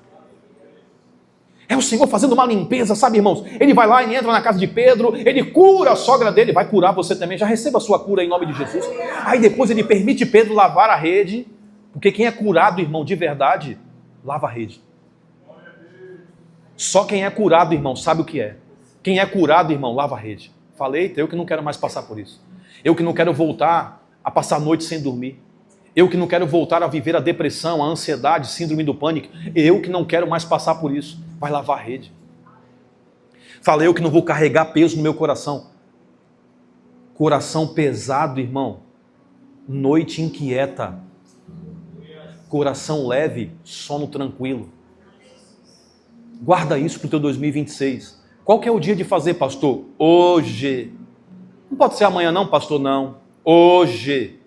É o Senhor fazendo uma limpeza, sabe, irmãos? Ele vai lá e entra na casa de Pedro, ele cura a sogra dele, vai curar você também, já receba a sua cura em nome de Jesus. Aí depois ele permite Pedro lavar a rede, porque quem é curado, irmão, de verdade, lava a rede. Só quem é curado, irmão, sabe o que é. Quem é curado, irmão, lava a rede. Falei, eu que não quero mais passar por isso. Eu que não quero voltar a passar a noite sem dormir. Eu que não quero voltar a viver a depressão, a ansiedade, síndrome do pânico. Eu que não quero mais passar por isso. Vai lavar a rede. Falei, eu que não vou carregar peso no meu coração. Coração pesado, irmão. Noite inquieta. Coração leve, sono tranquilo. Guarda isso para o teu 2026. Qual que é o dia de fazer, pastor? Hoje. Não pode ser amanhã não, pastor, não. Hoje.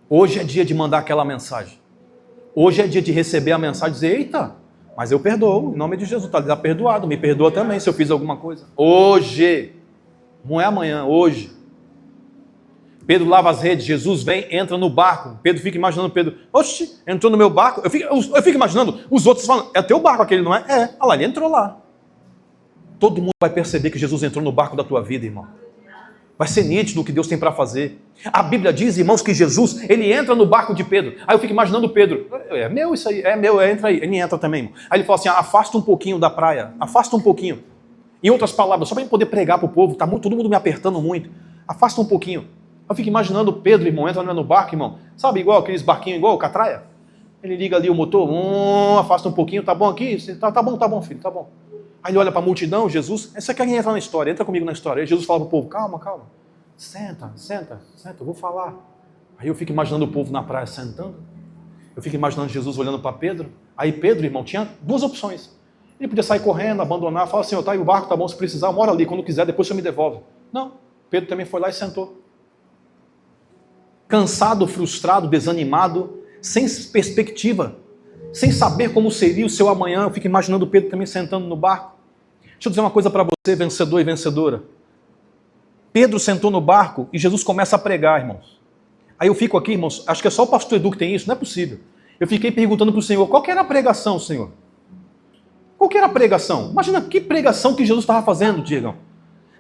Hoje é dia de mandar aquela mensagem. Hoje é dia de receber a mensagem e dizer, eita, mas eu perdoo, em nome de Jesus, está perdoado, me perdoa também se eu fiz alguma coisa. Hoje. Não é amanhã, hoje. Pedro lava as redes, Jesus vem, entra no barco. Pedro fica imaginando, oxe, entrou no meu barco. Eu fico imaginando, os outros falando, é teu barco aquele, não é? É, olha lá, ele entrou lá. Todo mundo vai perceber que Jesus entrou no barco da tua vida, irmão. Vai ser nítido o que Deus tem para fazer. A Bíblia diz, irmãos, que Jesus, ele entra no barco de Pedro. Aí eu fico imaginando Pedro, é meu isso aí, é meu, entra aí. Ele entra também, irmão. Aí ele fala assim, afasta um pouquinho da praia, afasta um pouquinho. Em outras palavras, só para poder pregar para o povo, tá todo mundo me apertando muito. Afasta um pouquinho. Eu fico imaginando Pedro, irmão, entra no barco, irmão. Sabe, igual aqueles barquinhos, igual o catraia? Ele liga ali o motor, afasta um pouquinho, tá bom aqui? Tá bom, filho, tá bom. Aí ele olha para a multidão, Jesus, você quer entrar na história, entra comigo na história. Aí Jesus fala para o povo, calma, senta, eu vou falar. Aí eu fico imaginando o povo na praia sentando. Eu fico imaginando Jesus olhando para Pedro. Aí Pedro, irmão, tinha duas opções. Ele podia sair correndo, abandonar, falar assim, tá aí o barco, tá bom, se precisar, eu moro ali, quando quiser, depois você me devolve. Não, Pedro também foi lá e sentou. Cansado, frustrado, desanimado, sem perspectiva, sem saber como seria o seu amanhã. Eu fico imaginando Pedro também sentando no barco. Deixa eu dizer uma coisa para você, vencedor e vencedora. Pedro sentou no barco e Jesus começa a pregar, irmãos. Aí eu fico aqui, irmãos, acho que é só o pastor Edu que tem isso, não é possível. Eu fiquei perguntando para o Senhor, qual que era a pregação, Senhor? Qual que era a pregação? Imagina que pregação que Jesus estava fazendo, Diegão.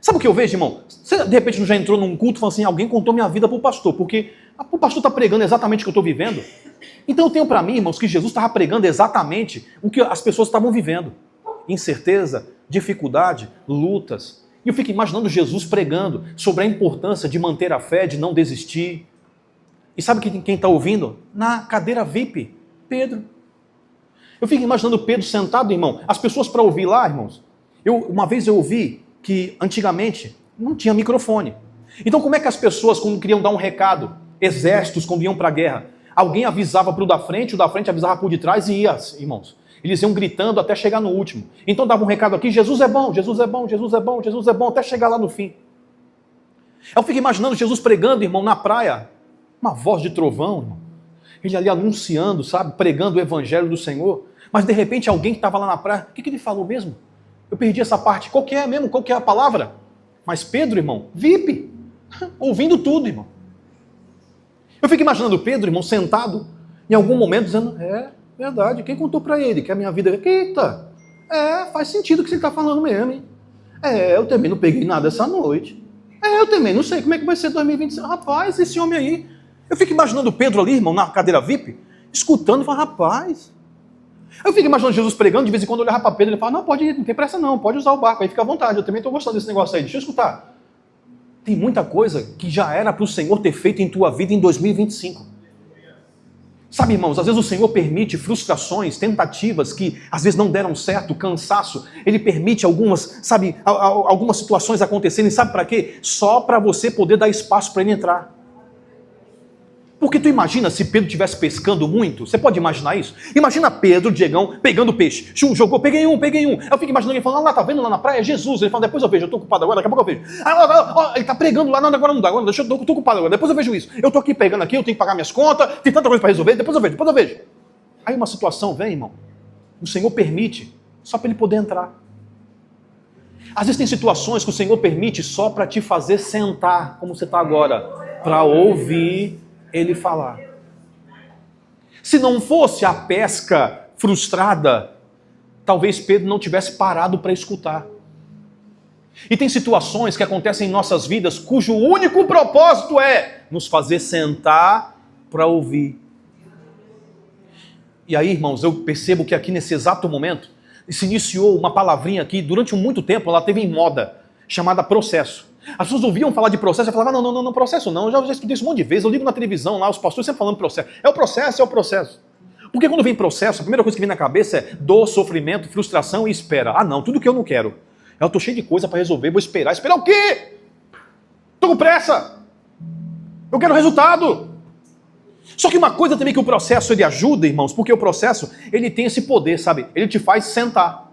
Sabe o que eu vejo, irmão? Você de repente não já entrou num culto e falou assim, alguém contou minha vida para o pastor, porque o pastor está pregando exatamente o que eu estou vivendo. Então eu tenho para mim, irmãos, que Jesus estava pregando exatamente o que as pessoas estavam vivendo. Incerteza, dificuldade, lutas. E eu fico imaginando Jesus pregando sobre a importância de manter a fé, de não desistir. E sabe quem está ouvindo? Na cadeira VIP, Pedro. Eu fico imaginando Pedro sentado, irmão. As pessoas para ouvir lá, irmãos. Uma vez eu ouvi que antigamente não tinha microfone. Então como é que as pessoas, quando queriam dar um recado, exércitos, quando iam para a guerra, alguém avisava para o da frente avisava para o de trás e ia, irmãos. Eles iam gritando até chegar no último. Então dava um recado aqui, Jesus é bom, Jesus é bom, Jesus é bom, Jesus é bom, até chegar lá no fim. Eu fico imaginando Jesus pregando, irmão, na praia. Uma voz de trovão, irmão. Ele ali anunciando, sabe, pregando o evangelho do Senhor. Mas de repente alguém que estava lá na praia, o que ele falou mesmo? Eu perdi essa parte. Qual que é mesmo? Qual que é a palavra? Mas Pedro, irmão, VIP, ouvindo tudo, irmão. Eu fico imaginando Pedro, irmão, sentado, em algum momento dizendo, verdade, quem contou para ele que a minha vida... Eita, faz sentido o que você está falando mesmo, hein? Eu também não peguei nada essa noite. Eu também não sei como é que vai ser 2025. Rapaz, esse homem aí... Eu fico imaginando Pedro ali, irmão, na cadeira VIP, escutando e falando, rapaz... Eu fico imaginando Jesus pregando, de vez em quando eu olhava para Pedro e ele fala, não, pode ir, não tem pressa não, pode usar o barco, aí fica à vontade, eu também estou gostando desse negócio aí, deixa eu escutar. Tem muita coisa que já era para o Senhor ter feito em tua vida em 2025. Sabe, irmãos, às vezes o Senhor permite frustrações, tentativas que às vezes não deram certo, cansaço. Ele permite algumas, sabe, algumas situações acontecerem, sabe para quê? Só para você poder dar espaço para ele entrar. Porque tu imagina se Pedro estivesse pescando muito? Você pode imaginar isso? Imagina Pedro, Diegão, pegando peixe. Jogou, peguei um. Eu fico imaginando ele falando, lá, tá vendo lá na praia? É Jesus. Ele fala, depois eu vejo, eu tô ocupado agora, daqui a pouco eu vejo. Ele tá pregando lá, não, agora não dá, agora deixa eu tô ocupado agora, depois eu vejo isso. Eu tô aqui pegando aqui, eu tenho que pagar minhas contas, tem tanta coisa para resolver, depois eu vejo. Aí uma situação vem, irmão, o Senhor permite, só para ele poder entrar. Às vezes tem situações que o Senhor permite só para te fazer sentar, como você está agora, para ouvir ele falar. Se não fosse a pesca frustrada, talvez Pedro não tivesse parado para escutar. E tem situações que acontecem em nossas vidas cujo único propósito é nos fazer sentar para ouvir. E aí, irmãos, eu percebo que aqui nesse exato momento se iniciou uma palavrinha aqui, durante muito tempo ela teve em moda, chamada processo. As pessoas ouviam falar de processo e falavam, não, processo não, eu já escutei isso um monte de vezes, eu ligo na televisão lá, os pastores sempre falando processo. É o processo. Porque quando vem processo, a primeira coisa que vem na cabeça é dor, sofrimento, frustração e espera. Ah não, tudo que eu não quero. Eu estou cheio de coisa para resolver, vou esperar. Esperar o quê? Estou com pressa. Eu quero resultado. Só que uma coisa também que o processo ele ajuda, irmãos, porque o processo ele tem esse poder, sabe? Ele te faz sentar,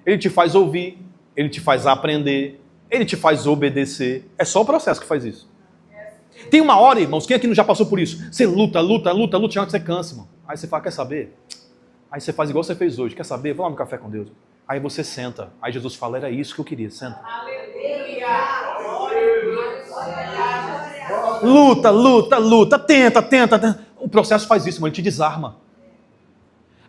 ele te faz ouvir, ele te faz aprender, ele te faz obedecer. É só o processo que faz isso. Tem uma hora, irmãos, quem aqui não já passou por isso? Você luta, chega que você cansa, irmão. Aí você fala, quer saber? Aí você faz igual você fez hoje, quer saber? Vou lá no café com Deus. Aí você senta. Aí Jesus fala, era isso que eu queria, senta. Luta, tenta. O processo faz isso, irmão, ele te desarma.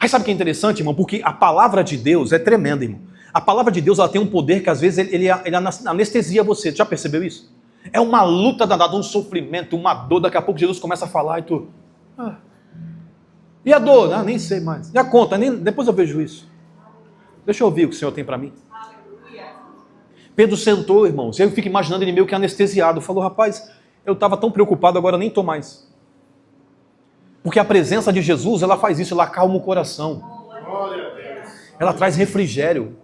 Aí sabe o que é interessante, irmão? Porque a palavra de Deus é tremenda, irmão. A palavra de Deus ela tem um poder que às vezes ele anestesia você. Já percebeu isso? É uma luta danada, um sofrimento, uma dor. Daqui a pouco Jesus começa a falar e tu... E a dor? Ah, nem sei mais. E a conta? Depois eu vejo isso. Deixa eu ouvir o que o Senhor tem para mim. Pedro sentou, irmãos. E eu fico imaginando ele meio que anestesiado. Falou, rapaz, eu estava tão preocupado, agora nem estou mais. Porque a presença de Jesus, ela faz isso, ela acalma o coração. Ela traz refrigério.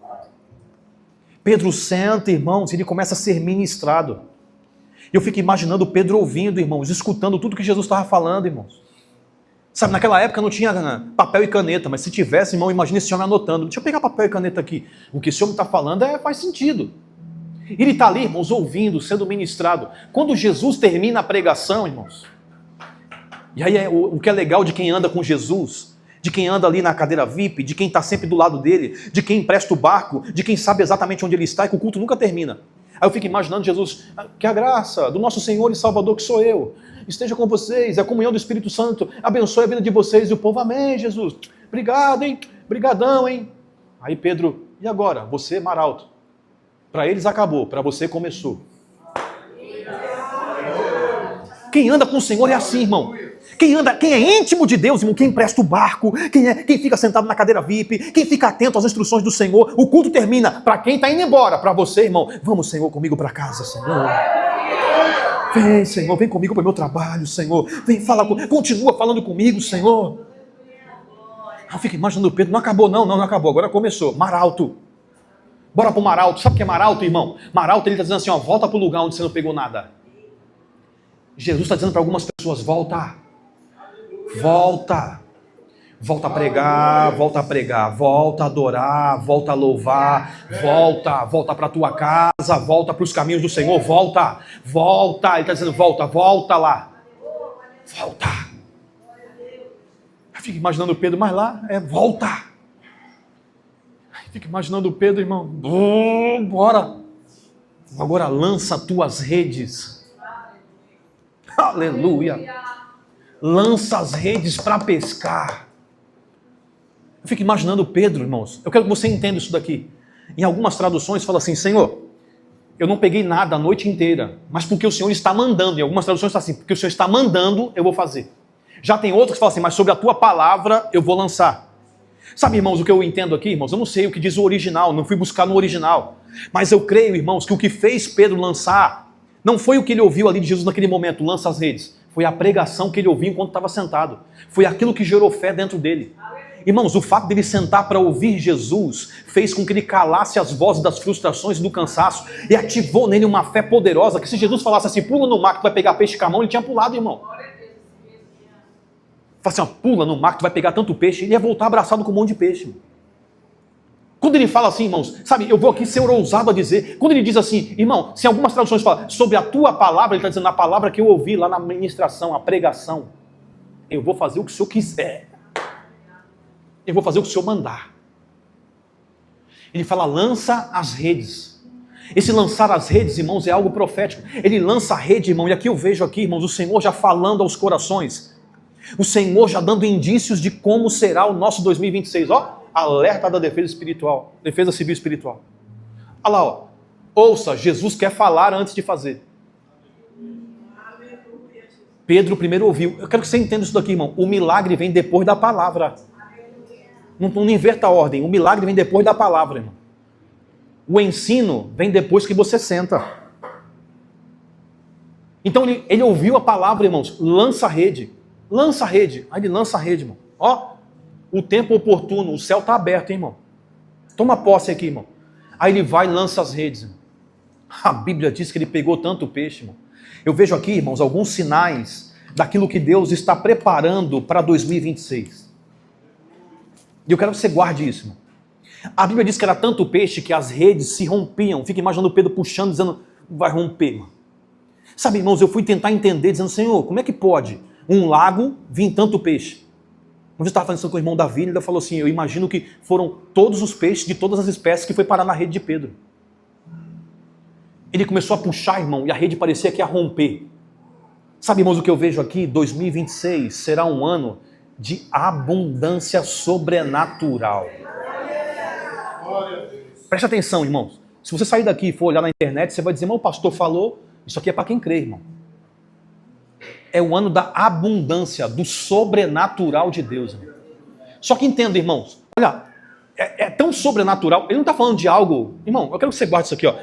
Pedro senta, irmãos, e ele começa a ser ministrado. Eu fico imaginando Pedro ouvindo, irmãos, escutando tudo que Jesus estava falando, irmãos. Sabe, naquela época não tinha papel e caneta, mas se tivesse, irmão, imagine esse homem anotando. Deixa eu pegar papel e caneta aqui. O que esse homem está falando faz sentido. Ele está ali, irmãos, ouvindo, sendo ministrado. Quando Jesus termina a pregação, irmãos, e aí o que é legal de quem anda com Jesus, de quem anda ali na cadeira VIP, de quem está sempre do lado dele, de quem empresta o barco, de quem sabe exatamente onde ele está e que o culto nunca termina. Aí eu fico imaginando Jesus, que a graça do nosso Senhor e Salvador, que sou eu, esteja com vocês, a comunhão do Espírito Santo, abençoe a vida de vocês. E o povo, amém, Jesus, obrigado, hein, brigadão, hein. Aí Pedro, e agora? Você, Maralto. Para eles acabou, para você começou. Quem anda com o Senhor é assim, irmão. Quem é íntimo de Deus, irmão, quem empresta o barco, quem fica sentado na cadeira VIP, quem fica atento às instruções do Senhor, o culto termina. Para quem está indo embora, para você, irmão, vamos, Senhor, comigo para casa, Senhor. Vem, Senhor, vem comigo para o meu trabalho, Senhor. Vem, continua falando comigo, Senhor. Eu fico imaginando o Pedro, não acabou não acabou, agora começou. Maralto. Bora pro Maralto. Sabe o que é Maralto, irmão? Maralto, ele está dizendo assim, ó, volta pro lugar onde você não pegou nada. Jesus está dizendo para algumas pessoas, volta a pregar, volta a adorar, volta a louvar, volta para a tua casa, volta para os caminhos do Senhor, volta, ele está dizendo, volta lá, volta. Eu fico imaginando o Pedro, mas lá volta. Eu fico imaginando o Pedro, irmão, bora, agora lança tuas redes, aleluia, lança as redes para pescar. Eu fico imaginando Pedro, irmãos. Eu quero que você entenda isso daqui. Em algumas traduções fala assim, Senhor, eu não peguei nada a noite inteira, mas porque o Senhor está mandando. Em algumas traduções fala assim, porque o Senhor está mandando, eu vou fazer. Já tem outros que falam assim, mas sobre a tua palavra eu vou lançar. Sabe, irmãos, o que eu entendo aqui, irmãos? Eu não sei o que diz o original, não fui buscar no original. Mas eu creio, irmãos, que o que fez Pedro lançar não foi o que ele ouviu ali de Jesus naquele momento, lança as redes. Foi a pregação que ele ouviu enquanto estava sentado. Foi aquilo que gerou fé dentro dele. Irmãos, o fato dele sentar para ouvir Jesus fez com que ele calasse as vozes das frustrações e do cansaço e ativou nele uma fé poderosa, que se Jesus falasse assim, pula no mar que tu vai pegar peixe com a mão, ele tinha pulado, irmão. Fala assim, ó, pula no mar que tu vai pegar tanto peixe, ele ia voltar abraçado com um monte de peixe. Irmão. Quando ele fala assim, irmãos, sabe, eu vou aqui ser ousado a dizer, quando ele diz assim, irmão, se algumas traduções falam sobre a tua palavra, ele está dizendo a palavra que eu ouvi lá na ministração, a pregação, eu vou fazer o que o Senhor quiser. Eu vou fazer o que o Senhor mandar. Ele fala, lança as redes. Esse lançar as redes, irmãos, é algo profético. Ele lança a rede, irmão, e aqui eu vejo aqui, irmãos, o Senhor já falando aos corações. O Senhor já dando indícios de como será o nosso 2026. Ó, alerta da defesa espiritual, defesa civil espiritual. Olha lá, ó. Ouça, Jesus quer falar antes de fazer. Pedro primeiro ouviu. Eu quero que você entenda isso daqui, irmão. O milagre vem depois da palavra. Não inverta a ordem. O milagre vem depois da palavra, irmão. O ensino vem depois que você senta. Então ele ouviu a palavra, irmãos. Lança a rede. Lança a rede. Aí ele lança a rede, irmão. Ó, o tempo oportuno. O céu está aberto, hein, irmão. Toma posse aqui, irmão. Aí ele vai e lança as redes. Irmão. A Bíblia diz que ele pegou tanto peixe, irmão. Eu vejo aqui, irmãos, alguns sinais daquilo que Deus está preparando para 2026. E eu quero que você guarde isso, irmão. A Bíblia diz que era tanto peixe que as redes se rompiam. Fica imaginando Pedro puxando, dizendo, vai romper, irmão. Sabe, irmãos, eu fui tentar entender, dizendo, Senhor, como é que pode um lago vir tanto peixe? Um dia eu estava falando com o irmão Davi, ele falou assim, eu imagino que foram todos os peixes de todas as espécies que foi parar na rede de Pedro. Ele começou a puxar, irmão, e a rede parecia que ia romper. Sabe, irmãos, o que eu vejo aqui? 2026 será um ano de abundância sobrenatural. Preste atenção, irmãos. Se você sair daqui e for olhar na internet, você vai dizer, mas o pastor falou, isso aqui é para quem crê, irmão. É o ano da abundância, do sobrenatural de Deus, irmão. Só que entenda, irmãos, olha, é tão sobrenatural, ele não está falando de algo, irmão, eu quero que você guarde isso aqui, ó.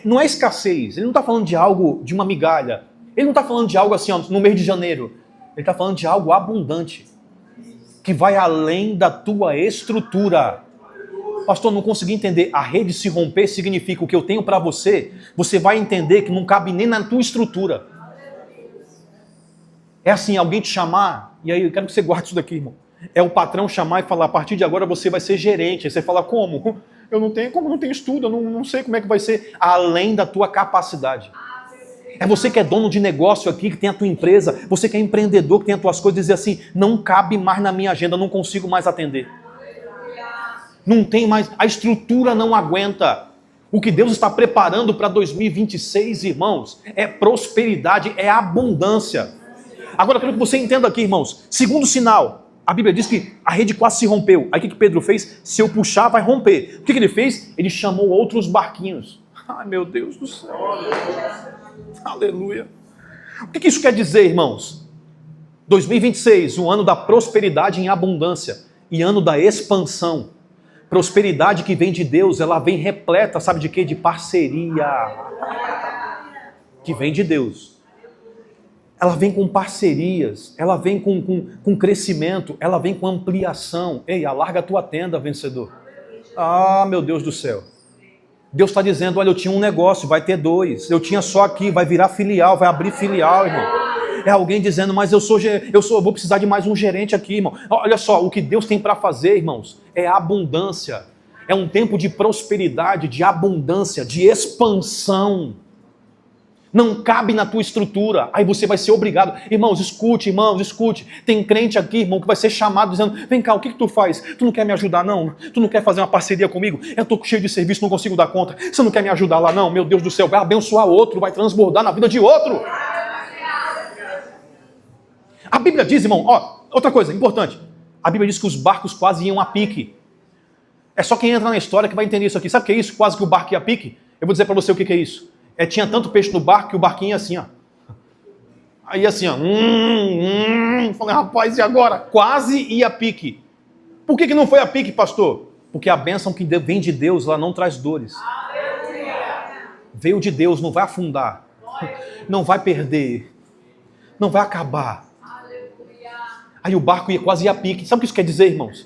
Não é escassez, ele não está falando de algo, de uma migalha, ele não está falando de algo assim, ó, no mês de janeiro, ele está falando de algo abundante, que vai além da tua estrutura. Pastor, não consegui entender, a rede se romper significa o que eu tenho para você, você vai entender que não cabe nem na tua estrutura. É assim, alguém te chamar E aí, eu quero que você guarde isso daqui, irmão. É o patrão chamar e falar, a partir de agora você vai ser gerente. Aí você fala, como? Eu não tenho estudo, eu não sei como é que vai ser. Além da tua capacidade. É você que é dono de negócio aqui, que tem a tua empresa, você que é empreendedor, que tem as tuas coisas, dizer assim, não cabe mais na minha agenda, não consigo mais atender. Não tem mais, a estrutura não aguenta. O que Deus está preparando para 2026, irmãos, é prosperidade, é abundância. Agora eu quero que você entenda aqui, irmãos, segundo sinal, a Bíblia diz que a rede quase se rompeu. Aí o que Pedro fez? Se eu puxar, vai romper. O que ele fez? Ele chamou outros barquinhos. Ai, meu Deus do céu. Aleluia. O que isso quer dizer, irmãos? 2026, o ano da prosperidade em abundância e ano da expansão. Prosperidade que vem de Deus, ela vem repleta, sabe de quê? De parceria. Que vem de Deus. Ela vem com parcerias, ela vem com crescimento, ela vem com ampliação. Ei, alarga a tua tenda, vencedor. Ah, meu Deus do céu. Deus está dizendo, olha, eu tinha um negócio, vai ter 2. Eu tinha só aqui, vai virar filial, vai abrir filial, irmão. É alguém dizendo, mas eu vou precisar de mais um gerente aqui, irmão. Olha só, o que Deus tem para fazer, irmãos, é abundância. É um tempo de prosperidade, de abundância, de expansão. Não cabe na tua estrutura, aí você vai ser obrigado. Irmãos, escute. Tem crente aqui, irmão, que vai ser chamado dizendo, vem cá, o que tu faz? Tu não quer me ajudar, não? Tu não quer fazer uma parceria comigo? Eu tô cheio de serviço, não consigo dar conta. Você não quer me ajudar lá, não? Meu Deus do céu, vai abençoar outro, vai transbordar na vida de outro. A Bíblia diz, irmão, outra coisa importante. A Bíblia diz que os barcos quase iam a pique. É só quem entra na história que vai entender isso aqui. Sabe o que é isso? Quase que o barco ia a pique? Eu vou dizer para você o que é isso. Tinha tanto peixe no barco que o barquinho ia assim, ó. Aí assim, ó. Falei, rapaz, e agora? Quase ia a pique. Por que não foi a pique, pastor? Porque a bênção que vem de Deus, ela não traz dores. Veio de Deus, não vai afundar. Não vai perder. Não vai acabar. Aí o barco quase ia a pique. Sabe o que isso quer dizer, irmãos?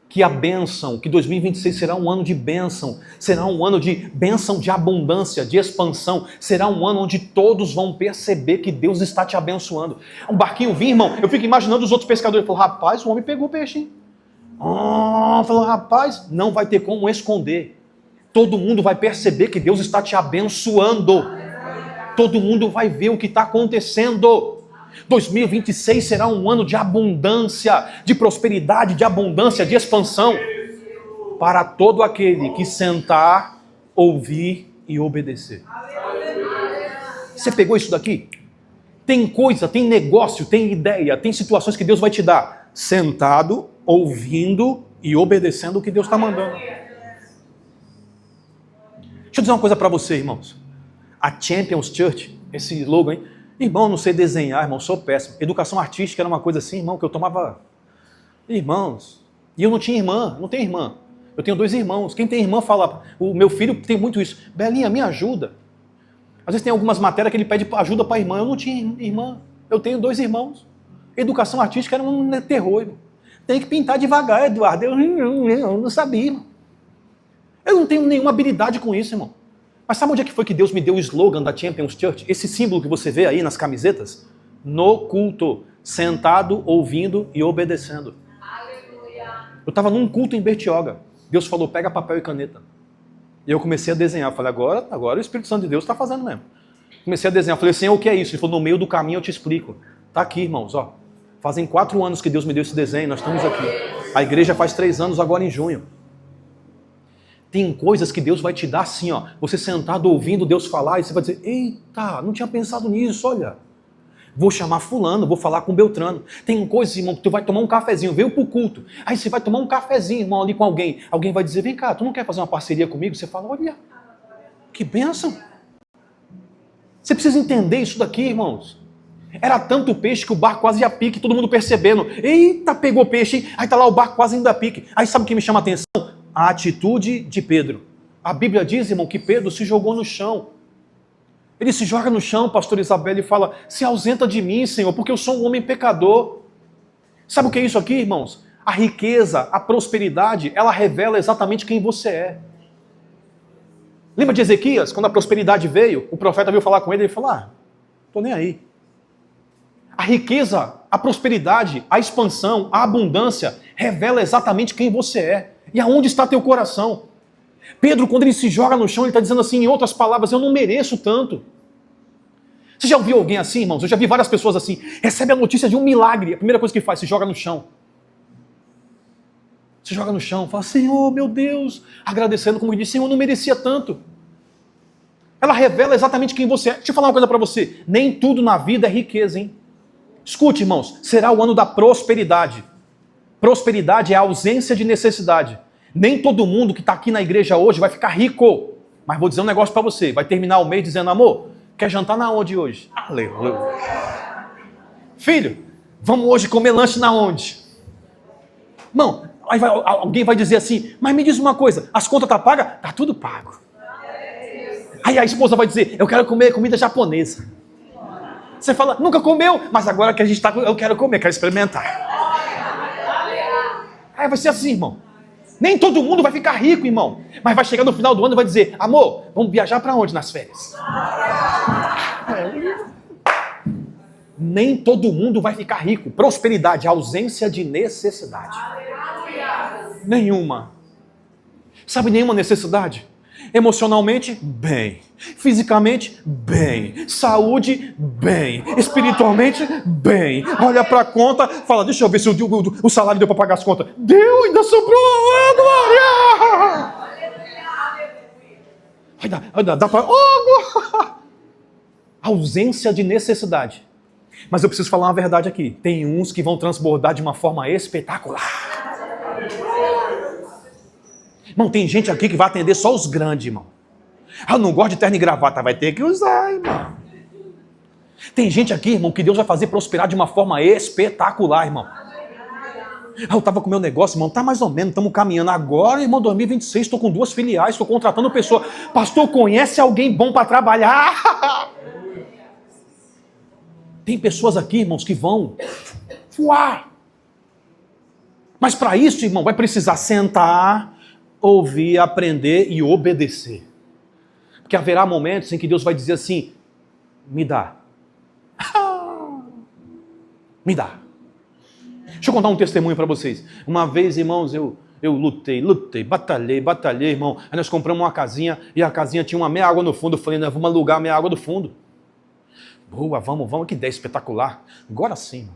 Que a bênção, que 2026 será um ano de bênção, será um ano de bênção, de abundância, de expansão, será um ano onde todos vão perceber que Deus está te abençoando. Um barquinho vinha, irmão, eu fico imaginando os outros pescadores, falou, rapaz, o homem pegou peixe, hein? Falou, rapaz, não vai ter como esconder. Todo mundo vai perceber que Deus está te abençoando. Todo mundo vai ver o que está acontecendo. 2026 será um ano de abundância, de prosperidade, de abundância, de expansão para todo aquele que sentar, ouvir e obedecer. Você pegou isso daqui? Tem coisa, tem negócio, tem ideia, tem situações que Deus vai te dar sentado, ouvindo e obedecendo o que Deus está mandando. Deixa eu dizer uma coisa para você, irmãos. A Champions Church, esse slogan, hein? Irmão, não sei desenhar, irmão, sou péssimo. Educação artística era uma coisa assim, irmão, que eu tomava... Irmãos, e eu não tinha irmã, não tenho irmã. Eu tenho 2 irmãos. Quem tem irmã fala, o meu filho tem muito isso. Belinha, me ajuda. Às vezes tem algumas matérias que ele pede ajuda para a irmã. Eu não tinha irmã, eu tenho 2 irmãos. Educação artística era um terror, irmão. Tem que pintar devagar, Eduardo. Eu não sabia, irmão. Eu não tenho nenhuma habilidade com isso, irmão. Mas sabe onde é que foi que Deus me deu o slogan da Champions Church? Esse símbolo que você vê aí nas camisetas? No culto, sentado, ouvindo e obedecendo. Aleluia. Eu estava num culto em Bertioga. Deus falou, pega papel e caneta. E eu comecei a desenhar. Eu falei, agora o Espírito Santo de Deus está fazendo mesmo. Comecei a desenhar. Eu falei, Senhor, o que é isso? Ele falou, no meio do caminho eu te explico. Tá aqui, irmãos, ó. Fazem 4 anos que Deus me deu esse desenho, nós estamos aqui. A igreja faz 3 anos agora em junho. Tem coisas que Deus vai te dar assim, ó. Você sentado ouvindo Deus falar e você vai dizer, eita, não tinha pensado nisso, olha. Vou chamar fulano, vou falar com Beltrano. Tem coisas, irmão, que tu vai tomar um cafezinho, veio pro culto. Aí você vai tomar um cafezinho, irmão, ali com alguém. Alguém vai dizer, vem cá, tu não quer fazer uma parceria comigo? Você fala, olha, que bênção. Você precisa entender isso daqui, irmãos. Era tanto peixe que o barco quase ia a pique, todo mundo percebendo. Eita, pegou peixe, hein? Aí tá lá o barco quase indo a pique. Aí sabe o que me chama a atenção? A atitude de Pedro. A Bíblia diz, irmão, que Pedro se jogou no chão. Ele se joga no chão, pastor Isabel, e fala, se ausenta de mim, Senhor, porque eu sou um homem pecador. Sabe o que é isso aqui, irmãos? A riqueza, a prosperidade, ela revela exatamente quem você é. Lembra de Ezequias? Quando a prosperidade veio, o profeta veio falar com ele, ele falou, tô nem aí. A riqueza, A prosperidade, a expansão, a abundância revela exatamente quem você é e aonde está teu coração. Pedro, quando ele se joga no chão, ele está dizendo assim, em outras palavras, eu não mereço tanto. Você já ouviu alguém assim, irmãos? Eu já vi várias pessoas assim. Recebe a notícia de um milagre, a primeira coisa que faz, se joga no chão. Se joga no chão, fala, Senhor, meu Deus, agradecendo, como disse, Senhor, eu não merecia tanto. Ela revela exatamente quem você é. Deixa eu falar uma coisa para você. Nem tudo na vida é riqueza, hein? Escute, irmãos, será o ano da prosperidade. Prosperidade é a ausência de necessidade. Nem todo mundo que está aqui na igreja hoje vai ficar rico. Mas vou dizer um negócio para você. Vai terminar o mês dizendo, amor, quer jantar na onde hoje? Aleluia. Filho, vamos hoje comer lanche na onde? Não, alguém vai dizer assim, mas me diz uma coisa, as contas estão pagas? Está tudo pago. Aí a esposa vai dizer, eu quero comer comida japonesa. Você fala, nunca comeu, mas agora que a gente está, eu quero comer, quero experimentar. Aí vai ser assim, irmão. Nem todo mundo vai ficar rico, irmão. Mas vai chegar no final do ano e vai dizer, amor, vamos viajar para onde nas férias? Nem todo mundo vai ficar rico. Prosperidade, ausência de necessidade. Nenhuma. Sabe nenhuma necessidade? Emocionalmente, bem. Fisicamente, bem. Saúde, bem. Espiritualmente, bem. Olha para a conta, fala, deixa eu ver se o salário deu para pagar as contas. Deu, ainda sobrou. Oh, glória! Dá para... Oh, ausência de necessidade. Mas eu preciso falar uma verdade aqui. Tem uns que vão transbordar de uma forma espetacular. Irmão, tem gente aqui que vai atender só os grandes, irmão. Eu não gosto de terno e gravata, vai ter que usar, irmão. Tem gente aqui, irmão, que Deus vai fazer prosperar de uma forma espetacular, irmão. Eu estava com o meu negócio, irmão, tá mais ou menos, estamos caminhando. Agora, irmão, 2026, estou com 2 filiais, estou contratando pessoa. Pastor, conhece alguém bom para trabalhar? Tem pessoas aqui, irmãos, que vão voar. Mas para isso, irmão, vai precisar sentar, ouvir, aprender e obedecer. Porque haverá momentos em que Deus vai dizer assim, me dá. Me dá. Deixa eu contar um testemunho para vocês. Uma vez, irmãos, eu lutei, batalhei, irmão. Aí nós compramos uma casinha e a casinha tinha uma meia água no fundo. Eu falei, nós vamos alugar a meia água do fundo. Boa, vamos, que ideia espetacular. Agora sim, irmão.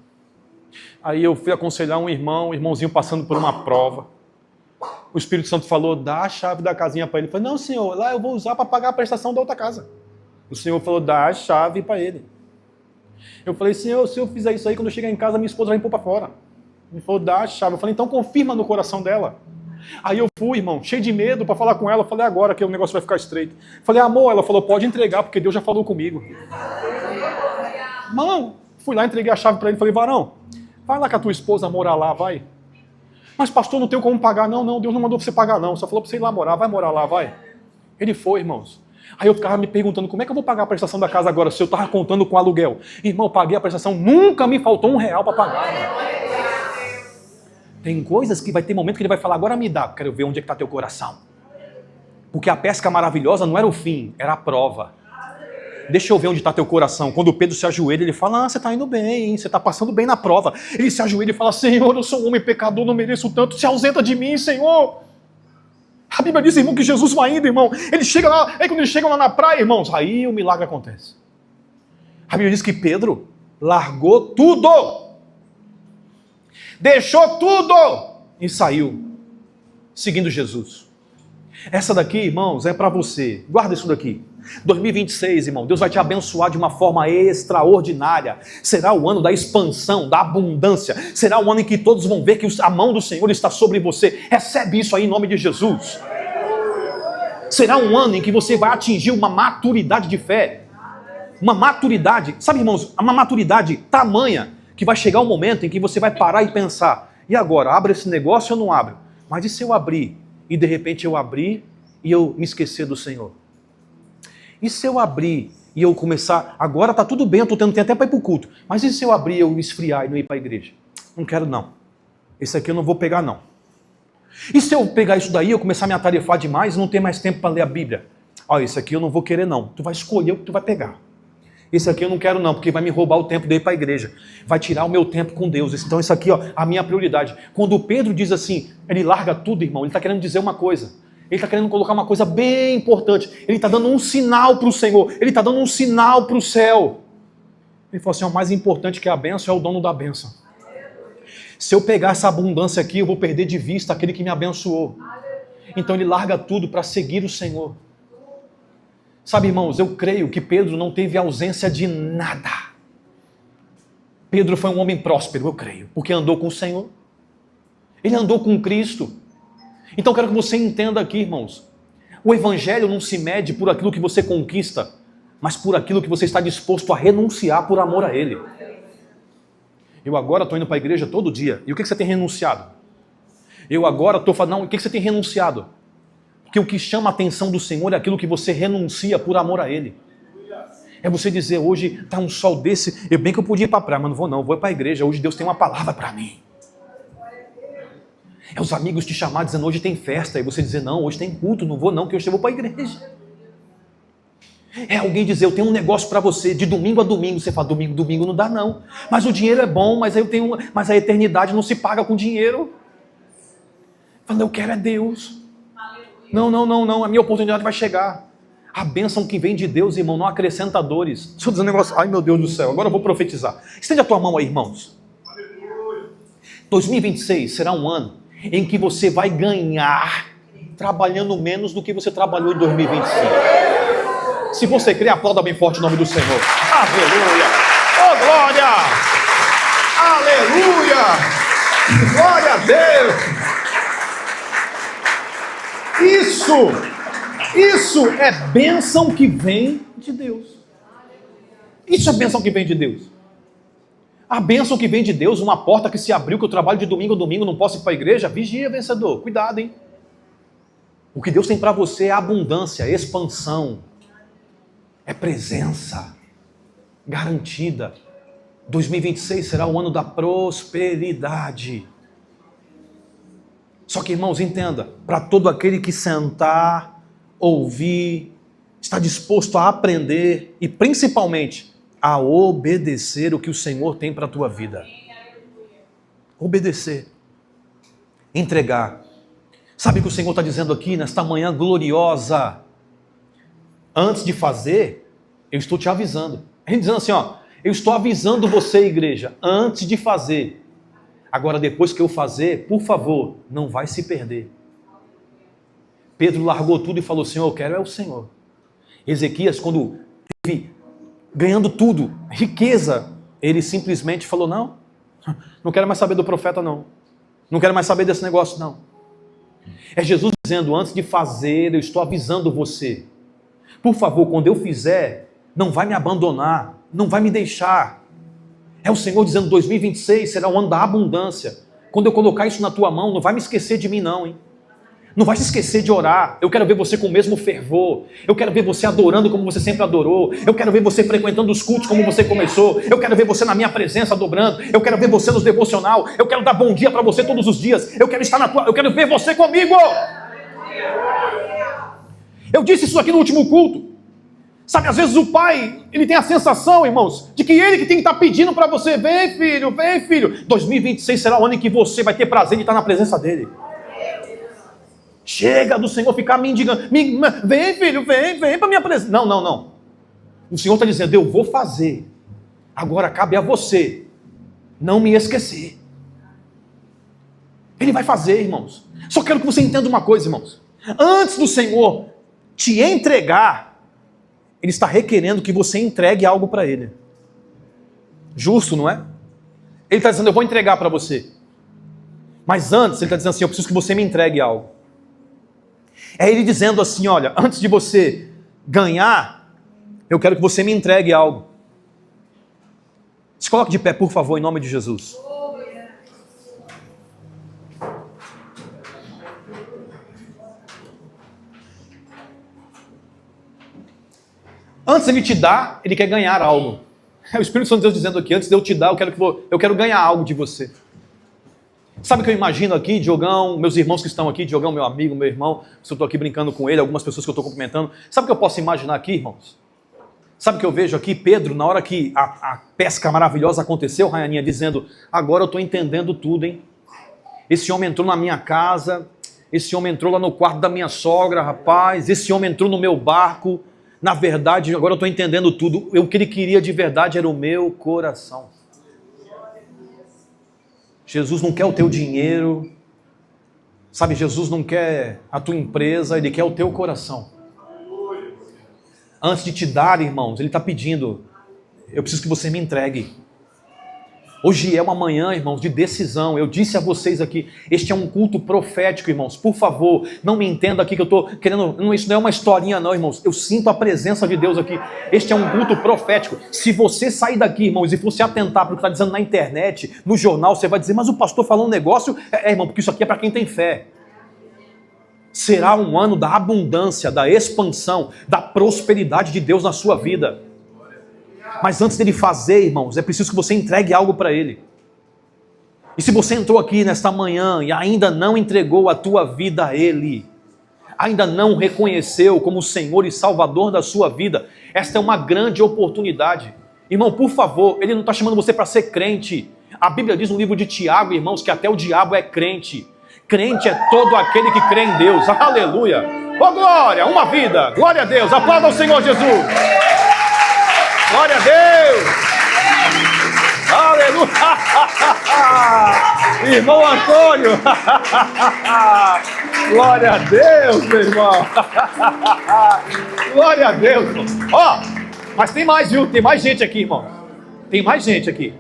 Aí eu fui aconselhar um irmãozinho passando por uma prova. O Espírito Santo falou, dá a chave da casinha para ele. Eu falei, não, senhor, lá eu vou usar para pagar a prestação da outra casa. O senhor falou, dá a chave para ele. Eu falei, senhor, se eu fizer isso aí, quando eu chegar em casa, minha esposa vai me pôr para fora. Ele falou, dá a chave. Eu falei, então confirma no coração dela. Aí eu fui, irmão, cheio de medo para falar com ela. Eu falei, agora que o negócio vai ficar estreito. Eu falei, amor, ela falou, pode entregar, porque Deus já falou comigo. Mano, fui lá, entreguei a chave para ele. Falei, varão, vai lá com a tua esposa morar lá, vai. Mas pastor, não tenho como pagar. Não, Deus não mandou você pagar não. Só falou para você ir lá morar, vai morar lá, vai. Ele foi, irmãos. Aí eu ficava me perguntando, como é que eu vou pagar a prestação da casa agora se eu estava contando com aluguel? Irmão, eu paguei a prestação, nunca me faltou R$1 para pagar. Irmão. Tem coisas que vai ter momento que ele vai falar, agora me dá, quero ver onde é que está teu coração. Porque a pesca maravilhosa não era o fim, era a prova. Deixa eu ver onde está teu coração. Quando o Pedro se ajoelha, ele fala, você está indo bem, você está passando bem na prova. Ele se ajoelha e fala, Senhor, eu sou um homem pecador, não mereço tanto, se ausenta de mim, Senhor. A Bíblia diz, irmão, que Jesus vai indo, irmão. Ele chega lá, aí quando eles chegam lá na praia, irmãos, aí o milagre acontece. A Bíblia diz que Pedro largou tudo. Deixou tudo e saiu, seguindo Jesus. Essa daqui, irmãos, é para você. Guarda isso daqui. 2026, irmão, Deus vai te abençoar de uma forma extraordinária. Será o ano da expansão, da abundância. Será o ano em que todos vão ver que a mão do Senhor está sobre você. Recebe isso aí em nome de Jesus. Será um ano em que você vai atingir uma maturidade de fé. Uma maturidade, sabe, irmãos, uma maturidade tamanha que vai chegar um momento em que você vai parar e pensar, e agora, abre esse negócio ou não abre? Mas e se eu abrir? E de repente eu abrir e eu me esquecer do Senhor? E se eu abrir e eu começar, agora tá tudo bem, eu tô tendo tempo até para ir para o culto, mas e se eu abrir e eu esfriar e não ir para a igreja? Não quero não, esse aqui eu não vou pegar não. E se eu pegar isso daí, eu começar a me atarefar demais e não ter mais tempo para ler a Bíblia? Olha, esse aqui eu não vou querer não, tu vai escolher o que tu vai pegar. Esse aqui eu não quero não, porque vai me roubar o tempo de ir para a igreja. Vai tirar o meu tempo com Deus. Então isso aqui, ó, a minha prioridade. Quando o Pedro diz assim, ele larga tudo, irmão, ele está querendo dizer uma coisa. Ele está querendo colocar uma coisa bem importante. Ele está dando um sinal para o Senhor. Ele está dando um sinal para o céu. Ele falou assim, o mais importante que a bênção é o dono da bênção. Se eu pegar essa abundância aqui, eu vou perder de vista aquele que me abençoou. Então ele larga tudo para seguir o Senhor. Sabe, irmãos, eu creio que Pedro não teve ausência de nada. Pedro foi um homem próspero, eu creio, porque andou com o Senhor. Ele andou com Cristo. Então eu quero que você entenda aqui, irmãos, o evangelho não se mede por aquilo que você conquista, mas por aquilo que você está disposto a renunciar por amor a Ele. Eu agora estou indo para a igreja todo dia, e o que você tem renunciado? Eu agora estou falando, não, o que você tem renunciado? Porque o que chama a atenção do Senhor é aquilo que você renuncia por amor a Ele. É você dizer, hoje está um sol desse, eu bem que eu podia ir para a praia, mas não, vou para a igreja, hoje Deus tem uma palavra para mim. É os amigos te chamar dizendo, hoje tem festa, e você dizer, não, hoje tem culto, não vou não, que hoje eu vou para a igreja. É alguém dizer, eu tenho um negócio para você, de domingo a domingo, você fala, domingo não dá não, mas o dinheiro é bom, mas a eternidade não se paga com dinheiro. Falando, eu quero é Deus. Não, a minha oportunidade vai chegar. A bênção que vem de Deus, irmão, não acrescenta dores. Deixa eu dizer um negócio, ai meu Deus do céu, agora eu vou profetizar. Estende a tua mão aí, irmãos. 2026 será um ano em que você vai ganhar trabalhando menos do que você trabalhou em 2025. Se você crê, aplauda bem forte o nome do Senhor. Aleluia! Oh, glória! Aleluia! Glória a Deus! Isso é bênção que vem de Deus. Isso é bênção que vem de Deus. A bênção que vem de Deus, uma porta que se abriu, que eu trabalho de domingo a domingo, não posso ir para a igreja, vigia, vencedor, cuidado, hein? O que Deus tem para você é abundância, expansão, é presença garantida. 2026 será o ano da prosperidade. Só que, irmãos, entenda, para todo aquele que sentar, ouvir, está disposto a aprender e principalmente a obedecer o que o Senhor tem para a tua vida. Obedecer. Entregar. Sabe o que o Senhor está dizendo aqui nesta manhã gloriosa? Antes de fazer, eu estou te avisando. Ele dizendo assim, ó, eu estou avisando você, igreja, antes de fazer. Agora, depois que eu fazer, por favor, não vai se perder. Pedro largou tudo e falou, Senhor, eu quero é o Senhor. Ezequias, quando teve ganhando tudo, riqueza, ele simplesmente falou, não quero mais saber do profeta, não quero mais saber desse negócio, não. É Jesus dizendo, antes de fazer, eu estou avisando você. Por favor, quando eu fizer, não vai me abandonar, não vai me deixar. É o Senhor dizendo, 2026 será o ano da abundância. Quando eu colocar isso na tua mão, não vai me esquecer de mim não, hein? Não vai se esquecer de orar. Eu quero ver você com o mesmo fervor. Eu quero ver você adorando como você sempre adorou. Eu quero ver você frequentando os cultos como você começou. Eu quero ver você na minha presença dobrando. Eu quero ver você nos devocional. Eu quero dar bom dia para você todos os dias. Eu quero estar eu quero ver você comigo. Eu disse isso aqui no último culto. Sabe, às vezes o pai, ele tem a sensação, irmãos, de que ele que tem que estar pedindo para você, vem filho, 2026 será o ano em que você vai ter prazer de estar na presença dele. Chega do Senhor ficar me indigando, vem filho, vem para minha presença. Não. O Senhor está dizendo, eu vou fazer, agora cabe a você não me esquecer. Ele vai fazer, irmãos. Só quero que você entenda uma coisa, irmãos. Antes do Senhor te entregar, Ele está requerendo que você entregue algo para Ele. Justo, não é? Ele está dizendo, eu vou entregar para você. Mas antes, Ele está dizendo assim, eu preciso que você me entregue algo. É Ele dizendo assim, olha, antes de você ganhar, eu quero que você me entregue algo. Se coloque de pé, por favor, em nome de Jesus. Antes Ele te dá, Ele quer ganhar algo. É o Espírito Santo de Deus dizendo aqui, antes de eu te dar, eu quero ganhar algo de você. Sabe o que eu imagino aqui, Diogão, meus irmãos que estão aqui, Diogão, meu amigo, meu irmão, se eu estou aqui brincando com ele, algumas pessoas que eu estou cumprimentando. Sabe o que eu posso imaginar aqui, irmãos? Sabe o que eu vejo aqui? Pedro, na hora que a pesca maravilhosa aconteceu, Raianinha, dizendo, agora eu estou entendendo tudo, hein? Esse homem entrou na minha casa, esse homem entrou lá no quarto da minha sogra, rapaz, esse homem entrou no meu barco. Na verdade, agora eu estou entendendo tudo. O que ele queria de verdade era o meu coração. Jesus não quer o teu dinheiro, sabe? Jesus não quer a tua empresa, Ele quer o teu coração. Antes de te dar, irmãos, Ele está pedindo, eu preciso que você me entregue. Hoje é uma manhã, irmãos, de decisão. Eu disse a vocês aqui, este é um culto profético, irmãos. Por favor, não me entenda aqui que eu estou querendo... Isso não é uma historinha não, irmãos. Eu sinto a presença de Deus aqui. Este é um culto profético. Se você sair daqui, irmãos, e for se atentar para o que está dizendo na internet, no jornal, você vai dizer, mas o pastor falou um negócio... irmão, porque isso aqui é para quem tem fé. Será um ano da abundância, da expansão, da prosperidade de Deus na sua vida. Mas antes dele fazer, irmãos, é preciso que você entregue algo para Ele. E se você entrou aqui nesta manhã e ainda não entregou a tua vida a Ele, ainda não reconheceu como Senhor e Salvador da sua vida, esta é uma grande oportunidade. Irmão, por favor, Ele não está chamando você para ser crente. A Bíblia diz no livro de Tiago, irmãos, que até o diabo é crente. Crente é todo aquele que crê em Deus. Aleluia! Oh, glória! Uma vida! Glória a Deus! Aplauda ao Senhor Jesus! Glória a Deus! Aleluia! Irmão Antônio! Glória a Deus, meu irmão! Glória a Deus! Ó, mas tem mais, viu? Tem mais gente aqui, irmão. Tem mais gente aqui.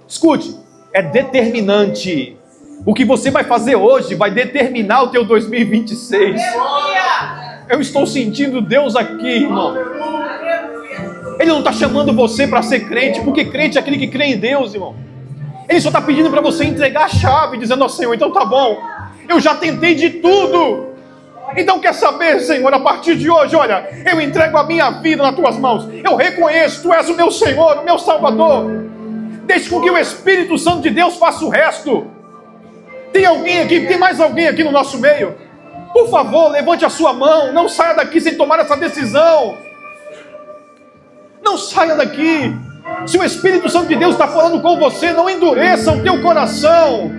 Escute, é determinante. O que você vai fazer hoje vai determinar o teu 2026. Eu estou sentindo Deus aqui, irmão. Ele não está chamando você para ser crente, porque crente é aquele que crê em Deus, irmão. Ele só está pedindo para você entregar a chave, dizendo ao Senhor, então tá bom, eu já tentei de tudo. Então quer saber, Senhor, a partir de hoje, olha, eu entrego a minha vida nas tuas mãos. Eu reconheço, tu és o meu Senhor, o meu Salvador. Deixe com que o Espírito Santo de Deus faça o resto. Tem alguém aqui, tem mais alguém aqui no nosso meio? Por favor, levante a sua mão, não saia daqui sem tomar essa decisão. Não saia daqui. Se o Espírito Santo de Deus está falando com você, não endureça o teu coração.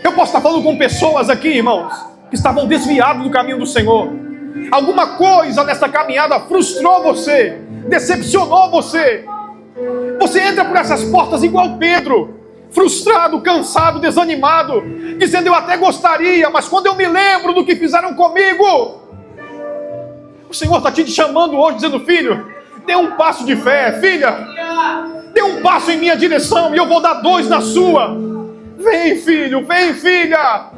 Eu posso estar falando com pessoas aqui, irmãos, que estavam desviados do caminho do Senhor. Alguma coisa nessa caminhada frustrou você, decepcionou você. Você entra por essas portas igual Pedro, frustrado, cansado, desanimado, dizendo, eu até gostaria, mas quando eu me lembro do que fizeram comigo... O Senhor está te chamando hoje, dizendo, filho, dê um passo de fé, filha, dê um passo em minha direção e eu vou dar 2 na sua. Vem, filho, vem, filha,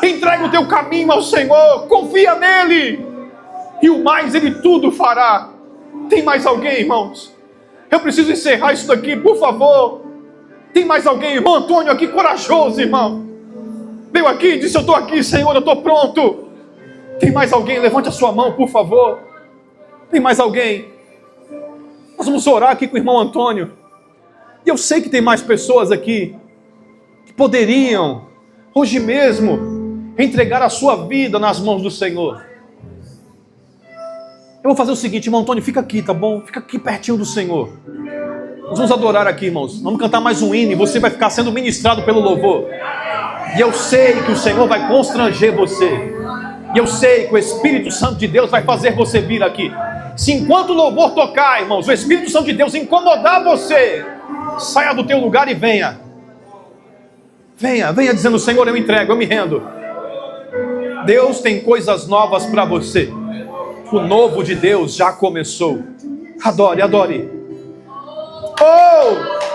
entrega o teu caminho ao Senhor, confia nele, e o mais Ele tudo fará. Tem mais alguém, irmãos? Eu preciso encerrar isso daqui, por favor. Tem mais alguém, irmão Antônio aqui, corajoso, irmão, veio aqui e disse, eu estou aqui, Senhor, eu estou pronto. Tem mais alguém? Levante a sua mão, por favor. Tem mais alguém? Nós vamos orar aqui com o irmão Antônio. E eu sei que tem mais pessoas aqui que poderiam, hoje mesmo, entregar a sua vida nas mãos do Senhor. Eu vou fazer o seguinte, irmão Antônio, fica aqui, tá bom? Fica aqui pertinho do Senhor. Nós vamos adorar aqui, irmãos. Vamos cantar mais um hino e você vai ficar sendo ministrado pelo louvor. E eu sei que o Senhor vai constranger você. E eu sei que o Espírito Santo de Deus vai fazer você vir aqui. Se enquanto o louvor tocar, irmãos, o Espírito Santo de Deus incomodar você, saia do teu lugar e venha. Venha dizendo, Senhor, eu entrego, eu me rendo. Deus tem coisas novas para você. O novo de Deus já começou. Adore, adore. Oh!